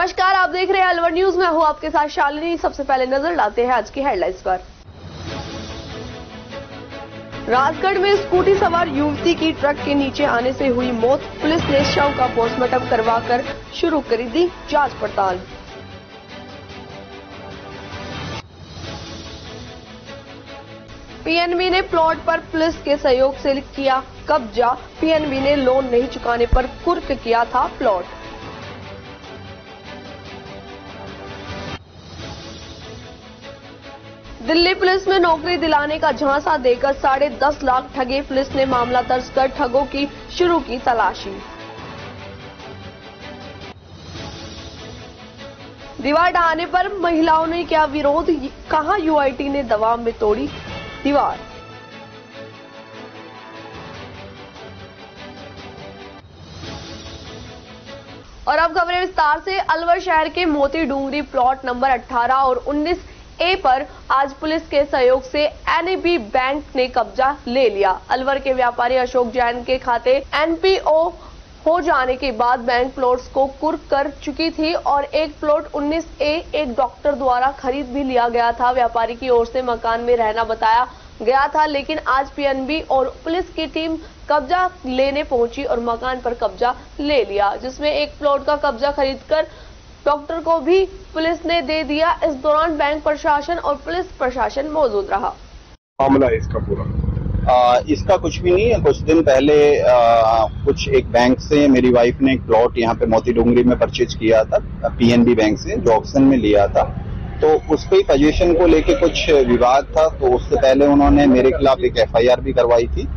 नमस्कार, आप देख रहे हैं अलवर न्यूज। में हूं आपके साथ शालिनी। सबसे पहले नजर डालते हैं आज की हेडलाइंस पर। राजगढ़ में स्कूटी सवार युवती की ट्रक के नीचे आने से हुई मौत। पुलिस ने शव का पोस्टमार्टम करवाकर शुरू करी दी जांच पड़ताल। पीएनबी ने प्लॉट पर पुलिस के सहयोग से किया कब्जा। पीएनबी ने लोन नहीं चुकाने पर कुर्क किया था प्लॉट। दिल्ली पुलिस में नौकरी दिलाने का झांसा देकर 10.5 लाख ठगे। पुलिस ने मामला दर्ज कर ठगों की शुरू की तलाशी। दीवार ढहाने पर महिलाओं ने किया विरोध। कहां यूआईटी ने दबाव में तोड़ी दीवार। और अब खबरें विस्तार से। अलवर शहर के मोती डूंगरी प्लॉट नंबर 18 और 19A पर आज पुलिस के सहयोग से एनएबी बैंक ने कब्जा ले लिया। अलवर के व्यापारी अशोक जैन के खाते एनपीओ हो जाने के बाद बैंक प्लॉट्स को कुर्क कर चुकी थी और एक प्लॉट 19A एक डॉक्टर द्वारा खरीद भी लिया गया था। व्यापारी की ओर से मकान में रहना बताया गया था, लेकिन आज पीएनबी और पुलिस की टीम कब्जा लेने पहुंची और मकान पर कब्जा ले लिया, जिसमें एक प्लॉट का कब्जा खरीदकर डॉक्टर को भी पुलिस ने दे दिया। इस दौरान बैंक प्रशासन और पुलिस प्रशासन मौजूद रहा। मामला है इसका पूरा? इसका कुछ भी नहीं है। कुछ दिन पहले कुछ एक बैंक से मेरी वाइफ ने एक प्लॉट यहाँ पे मोती डूंगरी में परचेज किया था, पीएनबी बैंक से, जो ऑक्शन में लिया था। तो उस पे पोजीशन को लेके कुछ विवाद था, तो उससे पहले उन्होंने मेरे खिलाफ एक एफआईआर भी करवाई थी।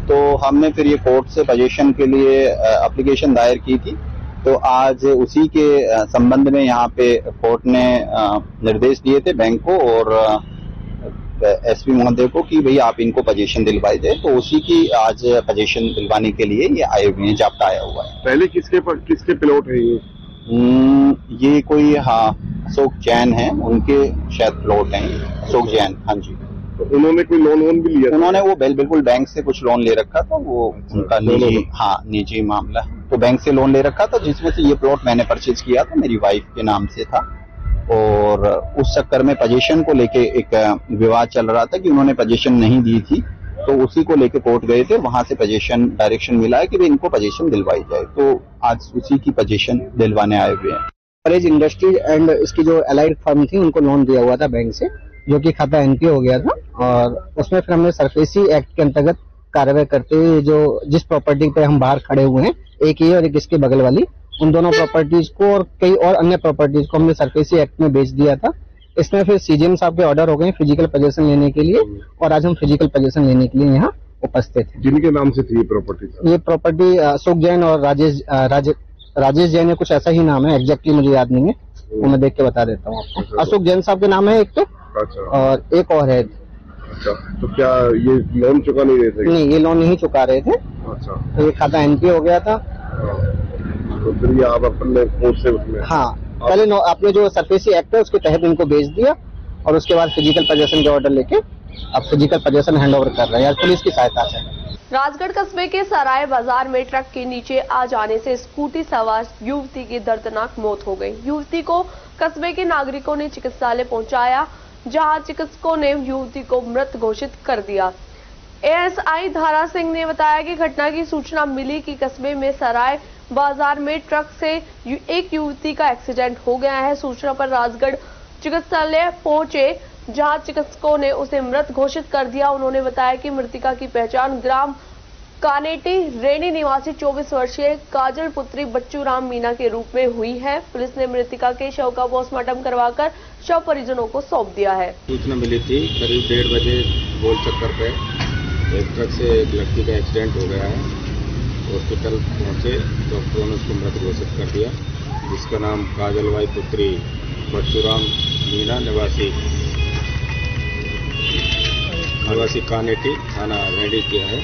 तो हमने फिर ये कोर्ट से पोजीशन के लिए एप्लीकेशन दायर की थी। तो आज उसी के संबंध में यहाँ पे कोर्ट ने निर्देश दिए थे बैंक को और एसपी महोदय को कि भाई आप इनको पोजीशन दिलवाई दे। तो उसी की आज पोजीशन दिलवाने के लिए ये आए हुए हैं, जाप्ता आया हुआ है। पहले किसके प्लॉट है ये? ये कोई अशोक जैन है, उनके शायद प्लॉट हैं अशोक जैन। हाँ जी। तो उन्होंने कोई लोन भी लिया? उन्होंने वो बिल्कुल बैंक से कुछ लोन ले रखा था। वो उनका निजी मामला है। तो बैंक से लोन ले रखा था, जिसमें से ये प्लॉट मैंने परचेज किया था, मेरी वाइफ के नाम से था। और उस चक्कर में पोजीशन को लेके एक विवाद चल रहा था कि उन्होंने पोजीशन नहीं दी थी। तो उसी को लेके कोर्ट गए थे, वहां से पोजीशन डायरेक्शन मिला है कि भाई इनको पोजीशन दिलवाई जाए। तो आज उसी की पोजीशन दिलवाने आए हुए हैं। कॉलेज इंडस्ट्रीज एंड इसकी जो एलाइड फर्म थी, उनको लोन दिया हुआ था बैंक से, जो कि खाता एनपीओ हो गया था। और उसमें फिर हमने सरफेसी एक्ट के अंतर्गत कार्रवाई करते हुए जो जिस प्रॉपर्टी पे हम बाहर खड़े हुए हैं, एक ये और एक इसके बगल वाली, उन दोनों प्रॉपर्टीज को और कई और अन्य प्रॉपर्टीज को हमने सरफेसी एक्ट में बेच दिया था। इसमें फिर सीजीएम साहब के ऑर्डर हो गए फिजिकल पोजीशन लेने के लिए, और आज हम फिजिकल पोजीशन लेने के लिए यहाँ उपस्थित हैं। जिनके नाम से थी ये प्रॉपर्टी? ये प्रॉपर्टी अशोक जैन और राजेश जैन है, कुछ ऐसा ही नाम है, एग्जैक्टली मुझे याद नहीं है, वो मैं देख के बता देता हूँ आपको। अशोक जैन साहब के नाम है एक तो, और एक और है। अच्छा, तो क्या ये लोन चुका नहीं रहे थे? नहीं, ये लोन नहीं चुका रहे थे। अच्छा, तो ये खाता एनपीओ हो गया था। तो फिर ये आप अपने कोर्ट से उसमें? हाँ, पहले आपने जो सरफेसी एक्ट है उसके तहत इनको बेच दिया, और उसके बाद फिजिकल पोजीशन के ऑर्डर लेके अब फिजिकल पोजीशन हैंड ओवर कर रहे हैं पुलिस की सहायता से। राजगढ़ कस्बे के सराय बाजार में ट्रक के नीचे आ जाने से स्कूटी सवार युवती की दर्दनाक मौत हो गई। युवती को कस्बे के नागरिकों ने चिकित्सालय पहुंचाया, जहां चिकित्सकों ने युवती को मृत घोषित कर दिया। एएसआई धारा सिंह ने बताया कि घटना की सूचना मिली कि कस्बे में सराय बाजार में ट्रक से एक युवती का एक्सीडेंट हो गया है। सूचना पर राजगढ़ चिकित्सालय पहुंचे, जहां चिकित्सकों ने उसे मृत घोषित कर दिया। उन्होंने बताया कि मृतिका की पहचान ग्राम कानेटी रेणी निवासी 24 वर्षीय काजल पुत्री बच्चू राम मीना के रूप में हुई है। पुलिस ने मृतिका के शव का पोस्टमार्टम करवाकर शव परिजनों को सौंप दिया है। सूचना मिली थी करीब 1:30 बजे गोल चक्कर पे एक ट्रक से एक लड़की का एक्सीडेंट हो गया है। हॉस्पिटल पहुंचे, डॉक्टरों ने उसको मृत घोषित कर दिया, जिसका नाम काजलबाई पुत्री बच्चूराम मीना निवासी कानेटी थाना रेडी किया है।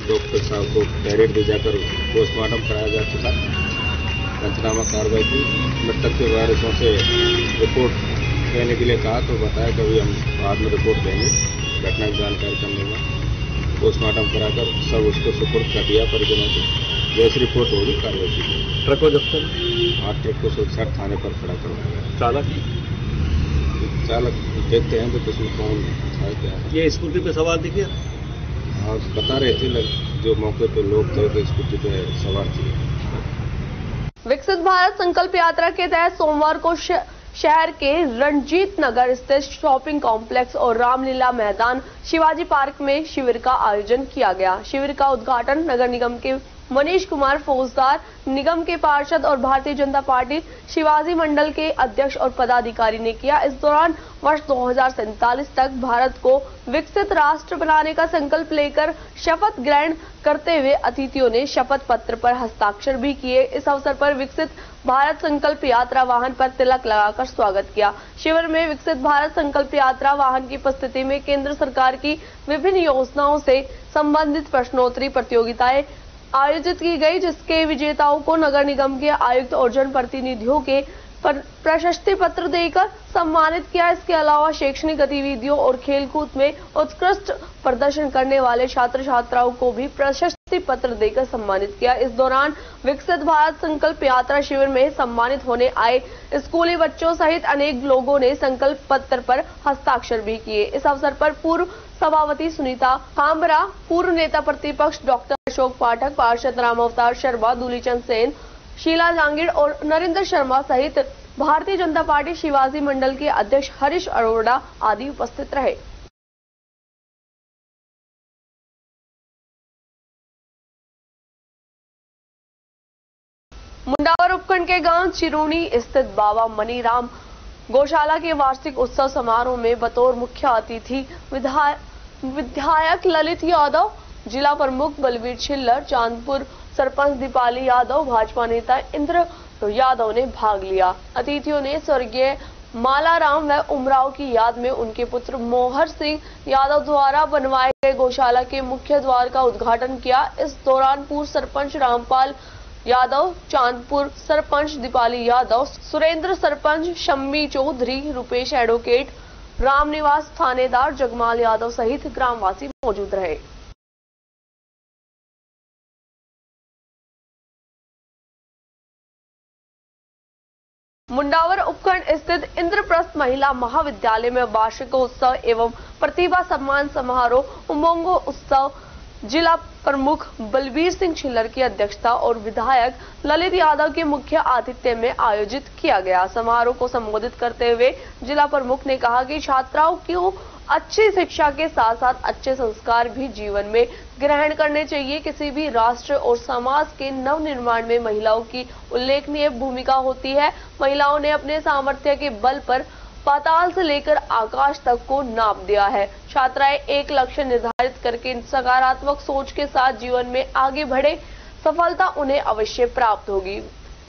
डॉक्टर साहब को डायरेक्ट ले जाकर पोस्टमार्टम कराया जा चुका, पंचनामा कार्रवाई की। मृतक के वारिसों से रिपोर्ट देने के लिए कहा, तो बताया कि अभी हम बाद में रिपोर्ट देंगे, घटना की जानकारी करने में। पोस्टमार्टम कराकर सब उसको सुपुर्द कर दिया परिजनों को। जैसी रिपोर्ट होगी कार्रवाई की जाएगी। ट्रक को जब्त कर आज ट्रक को सुरक्षित थाने पर खड़ा करवाया गया। चालक चालक देखते हैं तो उसमें कौन था क्या है। ये स्कूटी पे सवार दिखे? आज बता रहे थे जो मौके पे लोग थे तो स्कूटी पे सवार थे। विकसित भारत संकल्प यात्रा के तहत सोमवार को शहर के रणजीत नगर स्थित शॉपिंग कॉम्प्लेक्स और रामलीला मैदान शिवाजी पार्क में शिविर का आयोजन किया गया। शिविर का उद्घाटन नगर निगम के मनीष कुमार फौजदार, निगम के पार्षद और भारतीय जनता पार्टी शिवाजी मंडल के अध्यक्ष और पदाधिकारी ने किया। इस दौरान वर्ष 2047 तक भारत को विकसित राष्ट्र बनाने का संकल्प लेकर शपथ ग्रहण करते हुए अतिथियों ने शपथ पत्र पर हस्ताक्षर भी किए। इस अवसर पर विकसित भारत संकल्प यात्रा वाहन पर तिलक लगाकर स्वागत किया। शिविर में विकसित भारत संकल्प यात्रा वाहन की उपस्थिति में केंद्र सरकार की विभिन्न योजनाओं से संबंधित प्रश्नोत्तरी प्रतियोगिताएं आयोजित की गई, जिसके विजेताओं को नगर निगम के आयुक्त और जनप्रतिनिधियों के प्रशस्ति पत्र देकर सम्मानित किया। इसके अलावा शैक्षणिक गतिविधियों और खेलकूद में उत्कृष्ट प्रदर्शन करने वाले छात्र छात्राओं को भी प्रशस्ति पत्र देकर सम्मानित किया। इस दौरान विकसित भारत संकल्प यात्रा शिविर में सम्मानित होने आए स्कूली बच्चों सहित अनेक लोगों ने संकल्प पत्र पर हस्ताक्षर भी किए। इस अवसर पर पूर्व सभापति सुनीता कामरा, पूर्व नेता प्रतिपक्ष डॉक्टर अशोक पाठक, पार्षद राम अवतार शर्मा, दूलीचंद सेन, शीला जांगीर और नरेंद्र शर्मा सहित भारतीय जनता पार्टी शिवाजी मंडल के अध्यक्ष हरीश अरोड़ा आदि उपस्थित रहे। मुंडावर उपखंड के गांव चिरोनी स्थित बाबा मनीराम गौशाला के वार्षिक उत्सव समारोह में बतौर मुख्य अतिथि विधायक ललित यादव, जिला प्रमुख बलवीर छिल्लर, चांदपुर सरपंच दीपाली यादव, भाजपा नेता इंद्र यादव ने भाग लिया। अतिथियों ने स्वर्गीय मालाराम व उमराव की याद में उनके पुत्र मोहर सिंह यादव द्वारा बनवाए गए गौशाला के मुख्य द्वार का उद्घाटन किया। इस दौरान पूर्व सरपंच रामपाल यादव, चांदपुर सरपंच दीपाली यादव, सुरेंद्र सरपंच शम्मी चौधरी, रुपेश एडवोकेट, रामनिवास थानेदार जगमाल यादव सहित ग्रामवासी मौजूद रहे। मुंडावर उपखंड स्थित इंद्रप्रस्थ महिला महाविद्यालय में वार्षिकोत्सव एवं प्रतिभा सम्मान समारोह उमंगो उत्सव जिला प्रमुख बलबीर सिंह छिल्लर की अध्यक्षता और विधायक ललित यादव के मुख्य आतिथ्य में आयोजित किया गया। समारोह को संबोधित करते हुए जिला प्रमुख ने कहा कि छात्राओं को अच्छी शिक्षा के साथ साथ अच्छे संस्कार भी जीवन में ग्रहण करने चाहिए। किसी भी राष्ट्र और समाज के नव निर्माण में महिलाओं की उल्लेखनीय भूमिका होती है। महिलाओं ने अपने सामर्थ्य के बल पर पाताल से लेकर आकाश तक को नाप दिया है। छात्राएं एक लक्ष्य निर्धारित करके सकारात्मक सोच के साथ जीवन में आगे बढ़े, सफलता उन्हें अवश्य प्राप्त होगी।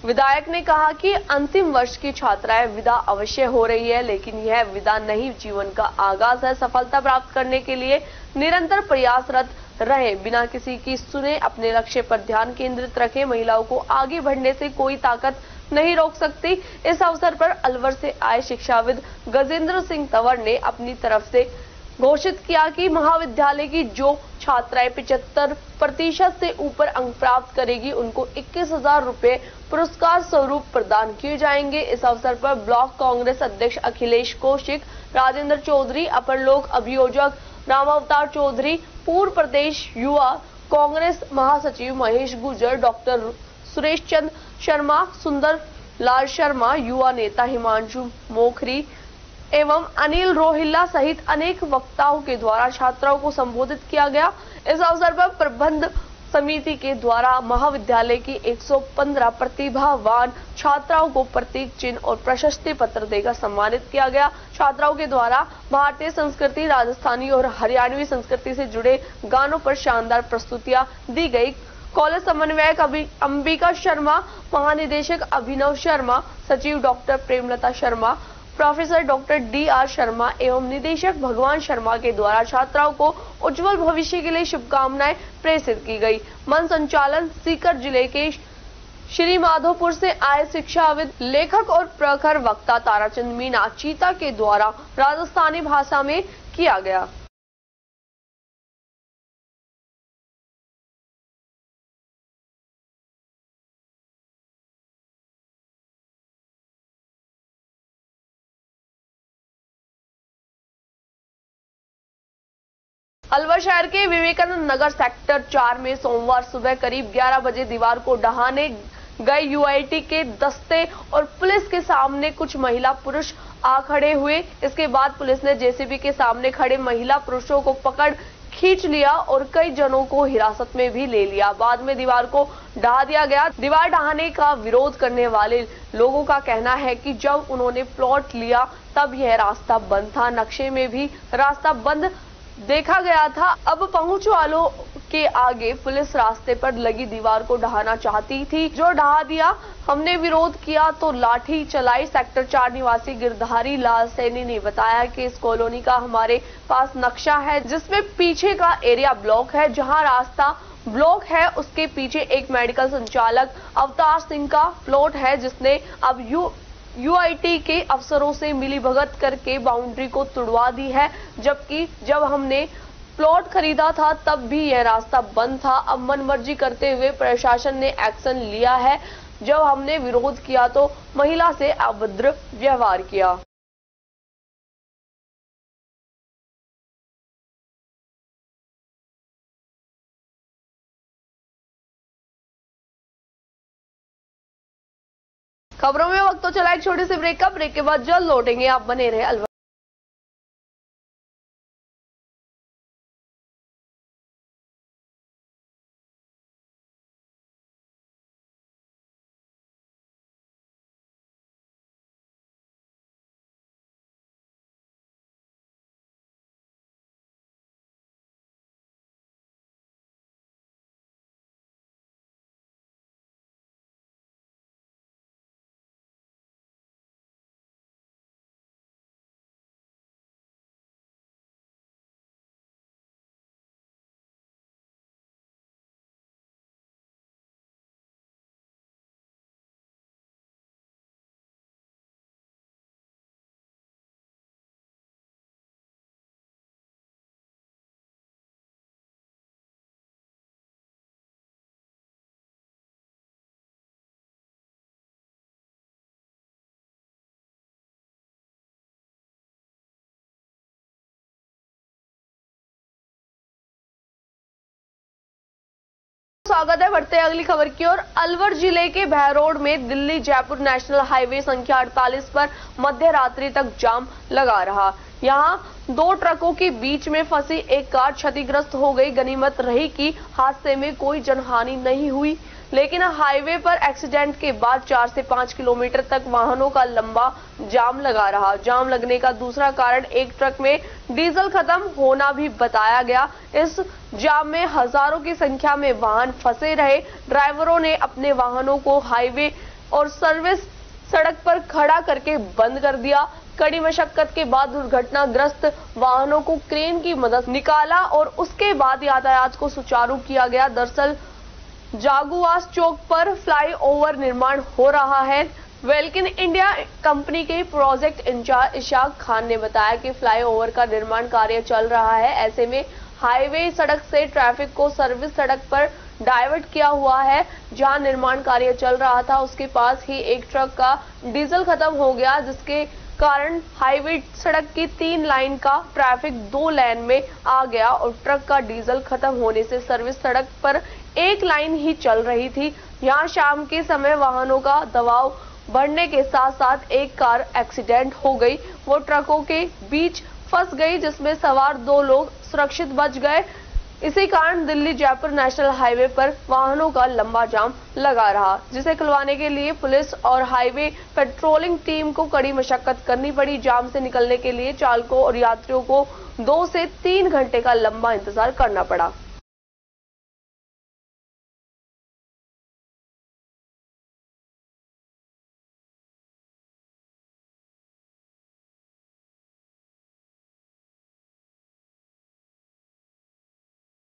विधायक ने कहा कि अंतिम वर्ष की छात्राएं विदा अवश्य हो रही है, लेकिन यह विदा नहीं, जीवन का आगाज है। सफलता प्राप्त करने के लिए निरंतर प्रयासरत रहे, बिना किसी की सुने अपने लक्ष्य पर ध्यान केंद्रित रखें। महिलाओं को आगे बढ़ने से कोई ताकत नहीं रोक सकती। इस अवसर पर अलवर से आए शिक्षाविद गजेंद्र सिंह तंवर ने अपनी तरफ से घोषित किया कि महाविद्यालय की जो छात्राएं 75% से ऊपर अंक प्राप्त करेगी उनको 21,000 रुपए पुरस्कार स्वरूप प्रदान किए जाएंगे। इस अवसर पर ब्लॉक कांग्रेस अध्यक्ष अखिलेश कौशिक, राजेंद्र चौधरी, अपर लोक अभियोजक राम अवतार चौधरी, पूर्व प्रदेश युवा कांग्रेस महासचिव महेश गुर्जर, डॉक्टर सुरेश चंद शर्मा, सुंदर लाल शर्मा, युवा नेता हिमांशु मोखरी एवं अनिल रोहिल्ला सहित अनेक वक्ताओं के द्वारा छात्राओं को संबोधित किया गया। इस अवसर पर प्रबंध समिति के द्वारा महाविद्यालय की 115 प्रतिभावान छात्राओं को प्रतीक चिन्ह और प्रशस्ति पत्र देकर सम्मानित किया गया। छात्राओं के द्वारा भारतीय संस्कृति, राजस्थानी और हरियाणवी संस्कृति से जुड़े गानों पर शानदार प्रस्तुतियां दी गई। कॉलेज समन्वयक अंबिका शर्मा, महानिदेशक अभिनव शर्मा, सचिव doctor Premlata Sharma, professor doctor DR Sharma एवं निदेशक भगवान शर्मा के द्वारा छात्राओं को उज्जवल भविष्य के लिए शुभकामनाएं प्रेषित की गई। मन संचालन सीकर जिले के श्री माधोपुर से आए शिक्षाविद, लेखक और प्रखर वक्ता ताराचंद मीना चीता के द्वारा राजस्थानी भाषा में किया गया। अलवर शहर के विवेकानंद नगर सेक्टर 4 में सोमवार सुबह करीब 11 बजे दीवार को ढहाने गए यूआईटी के दस्ते और पुलिस के सामने कुछ महिला पुरुष आ खड़े हुए। इसके बाद पुलिस ने जेसीबी के सामने खड़े महिला पुरुषों को पकड़ खींच लिया और कई जनों को हिरासत में भी ले लिया। बाद में दीवार को ढहा दिया गया। दीवार ढहाने का विरोध करने वाले लोगों का कहना है कि जब उन्होंने प्लॉट लिया तब यह रास्ता बंद था, नक्शे में भी रास्ता बंद देखा गया था। अब पहुंच वालों के आगे पुलिस रास्ते पर लगी दीवार को ढहाना चाहती थी, जो ढहा दिया। हमने विरोध किया तो लाठी चलाई। सेक्टर 4 निवासी गिरधारी लाल सैनी ने बताया कि इस कॉलोनी का हमारे पास नक्शा है, जिसमें पीछे का एरिया ब्लॉक है। जहां रास्ता ब्लॉक है उसके पीछे एक मेडिकल संचालक अवतार सिंह का प्लॉट है, जिसने अब यूआईटी के अफसरों से मिलीभगत करके बाउंड्री को तुड़वा दी है। जबकि जब हमने प्लॉट खरीदा था तब भी यह रास्ता बंद था। अब मनमर्जी करते हुए प्रशासन ने एक्शन लिया है। जब हमने विरोध किया तो महिला से अभद्र व्यवहार किया। खबरों में वक्त तो चला एक छोटे से ब्रेक का। ब्रेक के बाद जल्द लौटेंगे, आप बने रहे अलवर। स्वागत है, बढ़ते हैं अगली खबर की ओर। अलवर जिले के बहरोड में दिल्ली जयपुर नेशनल हाईवे संख्या 48 पर मध्य रात्रि तक जाम लगा रहा। यहां 2 ट्रकों के बीच में फंसी एक कार क्षतिग्रस्त हो गई। गनीमत रही कि हादसे में कोई जनहानि नहीं हुई, लेकिन हाईवे पर एक्सीडेंट के बाद 4 से 5 किलोमीटर तक वाहनों का लंबा जाम लगा रहा। जाम लगने का दूसरा कारण एक ट्रक में डीजल खत्म होना भी बताया गया। इस जाम में हजारों की संख्या में वाहन फंसे रहे। ड्राइवरों ने अपने वाहनों को हाईवे और सर्विस सड़क पर खड़ा करके बंद कर दिया। कड़ी मशक्कत के बाद दुर्घटनाग्रस्त वाहनों को क्रेन की मदद निकाला और उसके बाद यातायात को सुचारू किया गया। दरअसल जागुआस चौक पर फ्लाईओवर निर्माण हो रहा है। वेलकिन इंडिया कंपनी के प्रोजेक्ट इंचार्ज इशाक खान ने बताया कि फ्लाईओवर का निर्माण कार्य चल रहा है। ऐसे में हाईवे सड़क से ट्रैफिक को सर्विस सड़क पर डाइवर्ट किया हुआ है। जहां निर्माण कार्य चल रहा था उसके पास ही एक ट्रक का डीजल खत्म हो गया, जिसके कारण हाईवे सड़क की 3 लाइन का ट्रैफिक 2 लेन में आ गया और ट्रक का डीजल खत्म होने से सर्विस सड़क पर 1 लाइन ही चल रही थी। यहां शाम के समय वाहनों का दबाव बढ़ने के साथ साथ एक कार एक्सीडेंट हो गई। वो ट्रकों के बीच फंस गई, जिसमें सवार 2 लोग सुरक्षित बच गए। इसी कारण दिल्ली जयपुर नेशनल हाईवे पर वाहनों का लंबा जाम लगा रहा, जिसे खुलवाने के लिए पुलिस और हाईवे पेट्रोलिंग टीम को कड़ी मशक्कत करनी पड़ी। जाम से निकलने के लिए चालकों और यात्रियों को 2 से 3 घंटे का लंबा इंतजार करना पड़ा।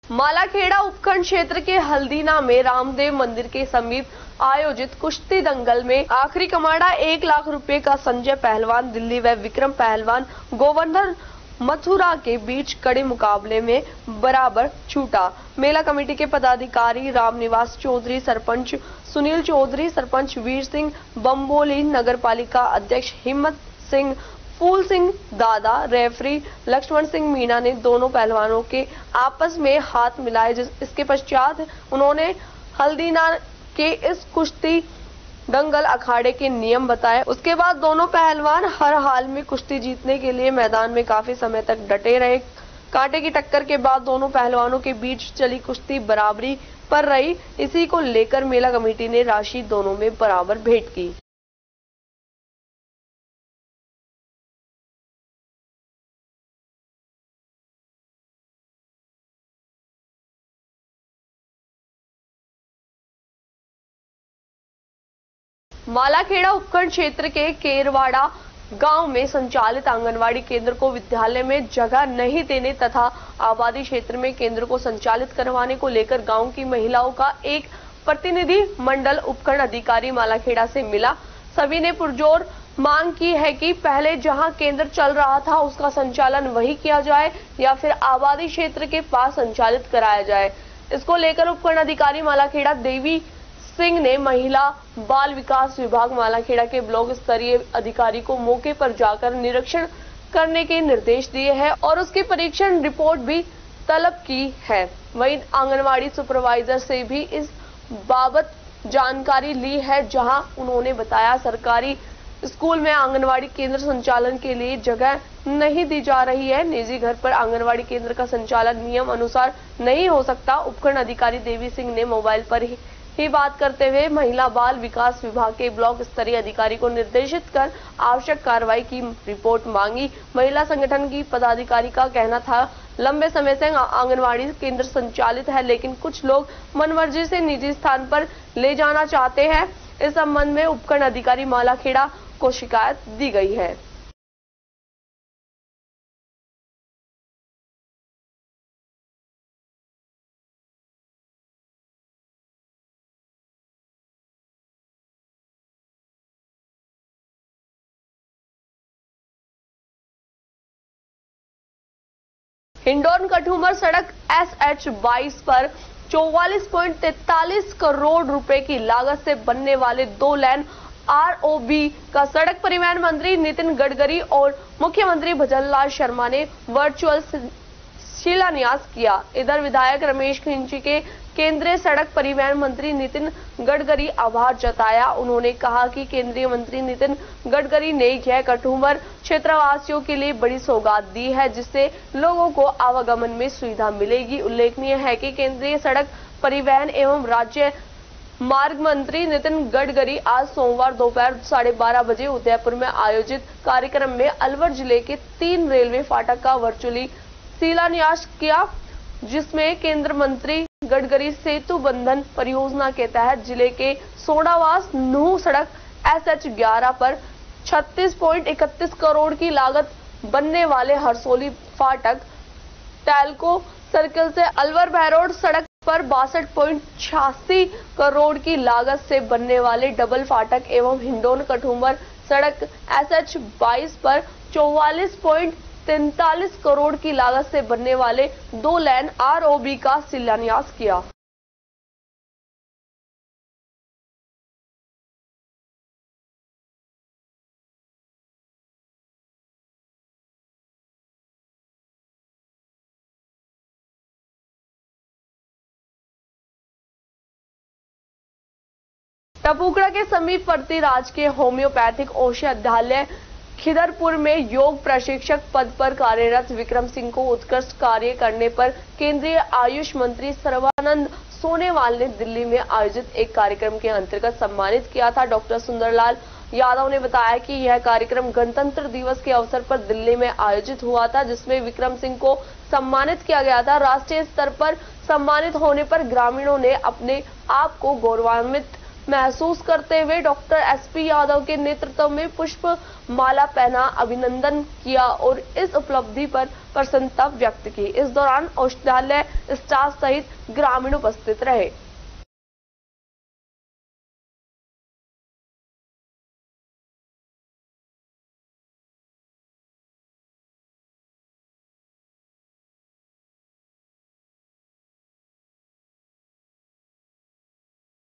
मालाखेड़ा उपखंड क्षेत्र के हल्दीना में रामदेव मंदिर के समीप आयोजित कुश्ती दंगल में आखिरी कमांडा 1 लाख रुपए का संजय पहलवान दिल्ली व विक्रम पहलवान गोवर्धन मथुरा के बीच कड़े मुकाबले में बराबर छूटा। मेला कमेटी के पदाधिकारी रामनिवास चौधरी, सरपंच सुनील चौधरी, सरपंच वीर सिंह बम्बोली, नगर पालिका अध्यक्ष हिम्मत सिंह फूल सिंह दादा रेफरी लक्ष्मण सिंह मीणा ने दोनों पहलवानों के आपस में हाथ मिलाए। इसके पश्चात उन्होंने हल्दीना के इस कुश्ती दंगल अखाड़े के नियम बताए। उसके बाद दोनों पहलवान हर हाल में कुश्ती जीतने के लिए मैदान में काफी समय तक डटे रहे। कांटे की टक्कर के बाद दोनों पहलवानों के बीच चली कुश्ती बराबरी पर रही। इसी को लेकर मेला कमेटी ने राशि दोनों में बराबर भेंट की। मालाखेड़ा उपखंड क्षेत्र के केरवाड़ा गांव में संचालित आंगनवाड़ी केंद्र को विद्यालय में जगह नहीं देने तथा आबादी क्षेत्र में केंद्र को संचालित करवाने को लेकर गांव की महिलाओं का एक प्रतिनिधि मंडल उपखंड अधिकारी मालाखेड़ा से मिला। सभी ने पुरजोर मांग की है कि पहले जहां केंद्र चल रहा था उसका संचालन वही किया जाए या फिर आबादी क्षेत्र के पास संचालित कराया जाए। इसको लेकर उपखंड अधिकारी मालाखेड़ा देवी सिंह ने महिला बाल विकास विभाग मालाखेड़ा के ब्लॉक स्तरीय अधिकारी को मौके पर जाकर निरीक्षण करने के निर्देश दिए हैं और उसकी परीक्षण रिपोर्ट भी तलब की है। वहीं आंगनवाड़ी सुपरवाइजर से भी इस बाबत जानकारी ली है, जहां उन्होंने बताया सरकारी स्कूल में आंगनवाड़ी केंद्र संचालन के लिए जगह नहीं दी जा रही है। निजी घर पर आंगनवाड़ी केंद्र का संचालन नियम अनुसार नहीं हो सकता। उपखंड अधिकारी देवी सिंह ने मोबाइल पर ही बात करते हुए महिला बाल विकास विभाग के ब्लॉक स्तरीय अधिकारी को निर्देशित कर आवश्यक कार्रवाई की रिपोर्ट मांगी। महिला संगठन की पदाधिकारी का कहना था लंबे समय से आंगनवाड़ी केंद्र संचालित है, लेकिन कुछ लोग मनमर्जी से निजी स्थान पर ले जाना चाहते हैं। इस संबंध में उपखंड अधिकारी मालाखेड़ा को शिकायत दी गई है। हिंडौन कठूमर सड़क SH22 पर 44.43 करोड़ रुपए की लागत से बनने वाले 2 लेन ROB का सड़क परिवहन मंत्री नितिन गडकरी और मुख्यमंत्री भजनलाल शर्मा ने वर्चुअल शिलान्यास किया। इधर विधायक रमेश खिंची के केंद्रीय सड़क परिवहन मंत्री नितिन गडकरी आभार जताया। उन्होंने कहा कि केंद्रीय मंत्री नितिन गडकरी ने यह कठूमर क्षेत्रवासियों के लिए बड़ी सौगात दी है, जिससे लोगों को आवागमन में सुविधा मिलेगी। उल्लेखनीय है कि केंद्रीय सड़क परिवहन एवं राज्य मार्ग मंत्री नितिन गडकरी आज सोमवार दोपहर 12:30 बजे उदयपुर में आयोजित कार्यक्रम में अलवर जिले के 3 रेलवे फाटक का वर्चुअली शिलान्यास किया, जिसमें केंद्र मंत्री गडकरी सेतु बंधन परियोजना के तहत जिले के सोडावास नूह सड़क SH11 पर 36.31 करोड़ की लागत बनने वाले हरसोली फाटक, टैलको सर्किल से अलवर भैरोड सड़क पर 62.86 करोड़ की लागत से बनने वाले डबल फाटक एवं हिंडौन कठूमर सड़क SH22 पर 44.43 करोड़ की लागत से बनने वाले 2 लेन ROB का शिलान्यास किया। टपुकड़ा के समीपवर्ती राजकीय होम्योपैथिक औषधालय खिदरपुर में योग प्रशिक्षक पद पर कार्यरत विक्रम सिंह को उत्कृष्ट कार्य करने पर केंद्रीय आयुष मंत्री सर्बानंद सोनोवाल ने दिल्ली में आयोजित एक कार्यक्रम के अंतर्गत सम्मानित किया था। डॉक्टर सुंदरलाल यादव ने बताया कि यह कार्यक्रम गणतंत्र दिवस के अवसर पर दिल्ली में आयोजित हुआ था, जिसमें विक्रम सिंह को सम्मानित किया गया था। राष्ट्रीय स्तर पर सम्मानित होने पर ग्रामीणों ने अपने आप को गौरवान्वित महसूस करते हुए डॉक्टर SP यादव के नेतृत्व में पुष्प माला पहना अभिनंदन किया और इस उपलब्धि पर प्रसन्नता व्यक्त की। इस दौरान औषधालय स्टाफ सहित ग्रामीण उपस्थित रहे।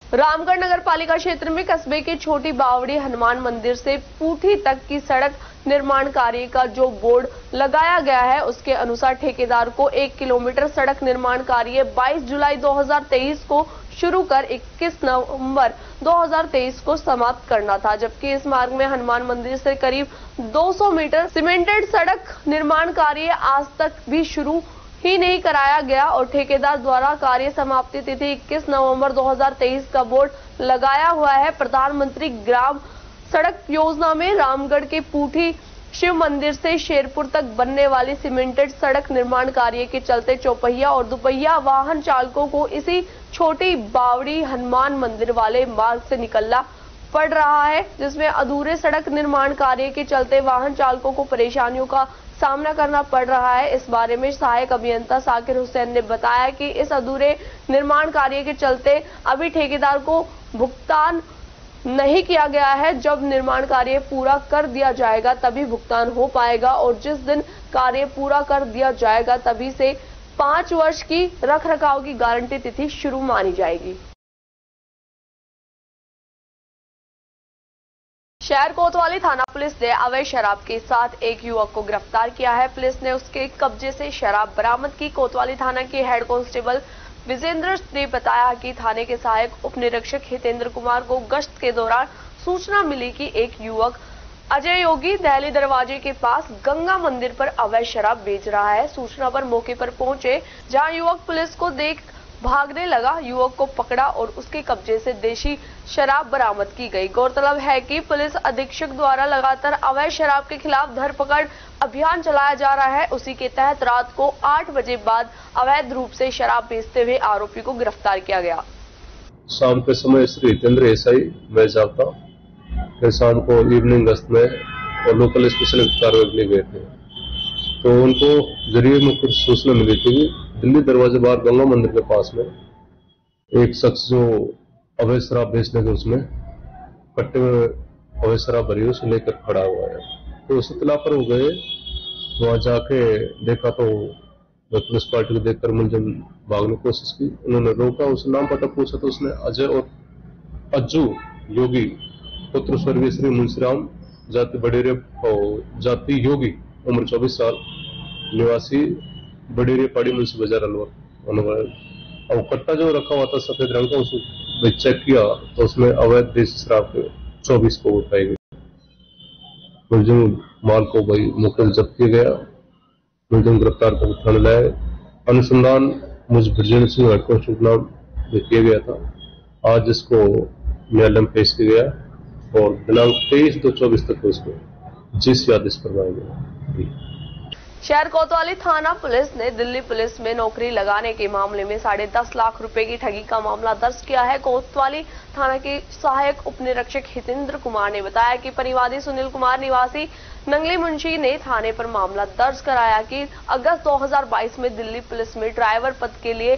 रामगढ़ नगर पालिका क्षेत्र में कस्बे के छोटी बावड़ी हनुमान मंदिर से पूठी तक की सड़क निर्माण कार्य का जो बोर्ड लगाया गया है उसके अनुसार ठेकेदार को 1 किलोमीटर सड़क निर्माण कार्य 22 जुलाई 2023 को शुरू कर 21 नवंबर 2023 को समाप्त करना था, जबकि इस मार्ग में हनुमान मंदिर से करीब 200 मीटर सीमेंटेड सड़क निर्माण कार्य आज तक भी शुरू ही नहीं कराया गया और ठेकेदार द्वारा कार्य समाप्ति तिथि 21 नवंबर 2023 का बोर्ड लगाया हुआ है। प्रधानमंत्री ग्राम सड़क योजना में रामगढ़ के पूठी शिव मंदिर से शेरपुर तक बनने वाली सीमेंटेड सड़क निर्माण कार्य के चलते चौपहिया और दुपहिया वाहन चालकों को इसी छोटी बावड़ी हनुमान मंदिर वाले मार्ग से निकलना पड़ रहा है, जिसमें अधूरे सड़क निर्माण कार्य के चलते वाहन चालकों को परेशानियों का सामना करना पड़ रहा है। इस बारे में सहायक अभियंता साकिर हुसैन ने बताया कि इस अधूरे निर्माण कार्य के चलते अभी ठेकेदार को भुगतान नहीं किया गया है। जब निर्माण कार्य पूरा कर दिया जाएगा तभी भुगतान हो पाएगा और जिस दिन कार्य पूरा कर दिया जाएगा तभी से 5 वर्ष की रखरखाव की गारंटी तिथि शुरू मानी जाएगी। शहर कोतवाली थाना पुलिस ने अवैध शराब के साथ एक युवक को गिरफ्तार किया है। पुलिस ने उसके कब्जे से शराब बरामद की। कोतवाली थाना के हेड कांस्टेबल विजेंद्र ने बताया कि थाने के सहायक उप निरीक्षक हितेंद्र कुमार को गश्त के दौरान सूचना मिली कि एक युवक अजय योगी दहली दरवाजे के पास गंगा मंदिर पर अवैध शराब बेच रहा है। सूचना पर मौके पर पहुंचे, जहां युवक पुलिस को देख भागने लगा। युवक को पकड़ा और उसके कब्जे से देशी शराब बरामद की गई। गौरतलब है कि पुलिस अधीक्षक द्वारा लगातार अवैध शराब के खिलाफ धरपकड़ अभियान चलाया जा रहा है। उसी के तहत रात को 8 बजे बाद अवैध रूप से शराब बेचते हुए आरोपी को गिरफ्तार किया गया। शाम के समय श्री हितेंद्र एसआई मैं जाता फिर शाम को इवनिंग गश्त में और लोकल स्पेशल कार्रवाई के लिए गए थे, तो उनको जरिए में कुछ सूचना मिली थी कि दिल्ली दरवाजे बाहर गंगा मंदिर के पास में एक शख्स जो अवैध शराब बेचने के उसमें कट्टे में अवैध शराब भरी उसे लेकर खड़ा हुआ है। तो उस इत्तला पर हो गए, वहां जाके देखा तो पुलिस पार्टी को देखकर मुलजिम भागने की कोशिश की। उन्होंने रोका, उससे नाम पता पूछा तो उसने अजय और अज्जू योगी पुत्र स्वर्गीय श्री मुंशीराम जाति बडेरे जाति योगी उम्र 24 साल निवासी बडेरे पाड़ी मुंशी बाजार अलवर। और कट्टा जो रखा हुआ था सफेद रंग का, उसको चेक किया तो उसमें अवैध देसी शराब के 24 को पाई गई। मुलजिम माल को भाई मुकदमा जब्त किया गया। मुलजिम गिरफ्तार कर थाने लाए। अनुसंधान मुझ ब्रजेंद्र सिंह हेड कांस्टेबल नाम किया गया था। आज इसको न्यायालय में पेश किया गया और दिनांक 23/2/24 तक उसको जिस आदेश करवाया गया। शहर कोतवाली थाना पुलिस ने दिल्ली पुलिस में नौकरी लगाने के मामले में 10.5 लाख रुपए की ठगी का मामला दर्ज किया है। कोतवाली थाना के सहायक उप निरीक्षक हितेंद्र कुमार ने बताया कि परिवादी सुनील कुमार निवासी नंगली मुंशी ने थाने पर मामला दर्ज कराया कि अगस्त 2022 में दिल्ली पुलिस में ड्राइवर पद के लिए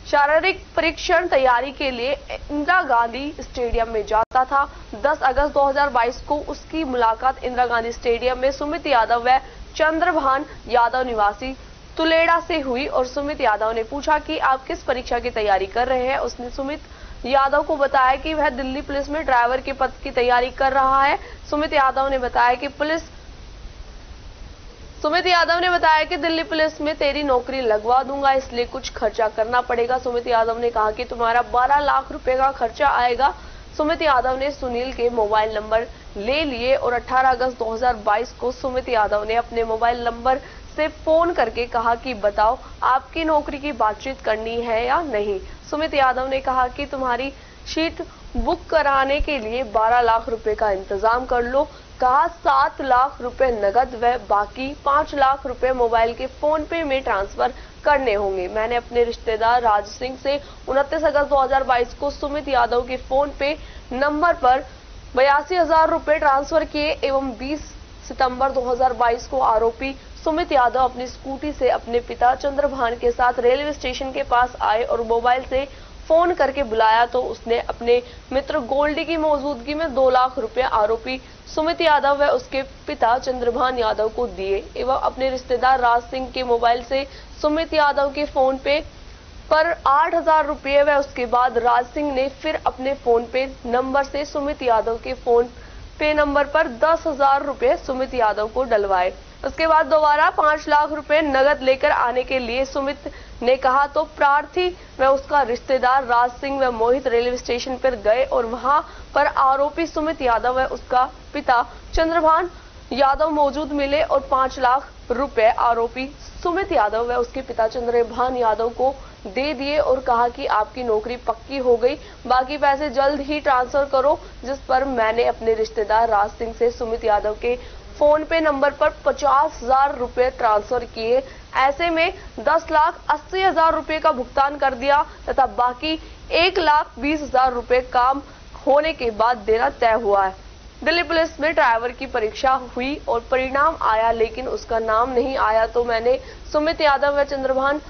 शारीरिक परीक्षण तैयारी के लिए इंदिरा गांधी स्टेडियम में जाता था। 10 अगस्त 2022 को उसकी मुलाकात इंदिरा गांधी स्टेडियम में सुमित यादव व चंद्रभान यादव निवासी तुलेड़ा से हुई और सुमित यादव ने पूछा कि आप किस परीक्षा की तैयारी कर रहे हैं। उसने सुमित यादव को बताया कि वह दिल्ली पुलिस में ड्राइवर के पद की तैयारी कर रहा है। सुमित यादव ने बताया कि दिल्ली पुलिस में तेरी नौकरी लगवा दूंगा, इसलिए कुछ खर्चा करना पड़ेगा। सुमित यादव ने कहा कि तुम्हारा 12 लाख रुपए का खर्चा आएगा। सुमित यादव ने सुनील के मोबाइल नंबर ले लिए और 18 अगस्त 2022 को सुमित यादव ने अपने मोबाइल नंबर से फोन करके कहा कि बताओ आपकी नौकरी की बातचीत करनी है या नहीं। सुमित यादव ने कहा कि तुम्हारी शीट बुक कराने के लिए 12 लाख रुपए का इंतजाम कर लो। कहा 7 लाख रुपए नगद व बाकी 5 लाख रुपए मोबाइल के फोन पे में ट्रांसफर करने होंगे। मैंने अपने रिश्तेदार राज सिंह से 29 अगस्त 2022 को सुमित यादव के फोन पे नंबर पर 82,000 रुपए ट्रांसफर किए एवं 20 सितंबर 2022 को आरोपी सुमित यादव अपनी स्कूटी से अपने पिता चंद्रभान के साथ रेलवे स्टेशन के पास आए और मोबाइल से फोन करके बुलाया तो उसने अपने मित्र गोल्डी की मौजूदगी में 2 लाख रुपए आरोपी सुमित यादव व उसके पिता चंद्रभान यादव को दिए एवं अपने रिश्तेदार राज सिंह के मोबाइल से सुमित यादव के फोन पे पर 8,000 रुपये व उसके बाद राज सिंह ने फिर अपने फोन पे नंबर से सुमित यादव के फोन पे नंबर पर 10,000 रुपए सुमित यादव को डलवाए। उसके बाद दोबारा 5 लाख रुपए नगद लेकर आने के लिए सुमित ने कहा तो प्रार्थी व उसका रिश्तेदार राज सिंह व मोहित रेलवे स्टेशन पर गए और वहां पर आरोपी सुमित यादव व उसका पिता चंद्रभान यादव मौजूद मिले और 5 लाख रुपए आरोपी सुमित यादव व उसके पिता चंद्रभान यादव को दे दिए और कहा कि आपकी नौकरी पक्की हो गई, बाकी पैसे जल्द ही ट्रांसफर करो। जिस पर मैंने अपने रिश्तेदार राज सिंह से सुमित यादव के फोन पे नंबर पर 50,000 रुपए ट्रांसफर किए। ऐसे में 10,80,000 रुपए का भुगतान कर दिया तथा बाकी 1,20,000 रुपए काम होने के बाद देना तय हुआ है। दिल्ली पुलिस में ड्राइवर की परीक्षा हुई और परिणाम आया, लेकिन उसका नाम नहीं आया तो मैंने सुमित यादव व चंद्रभान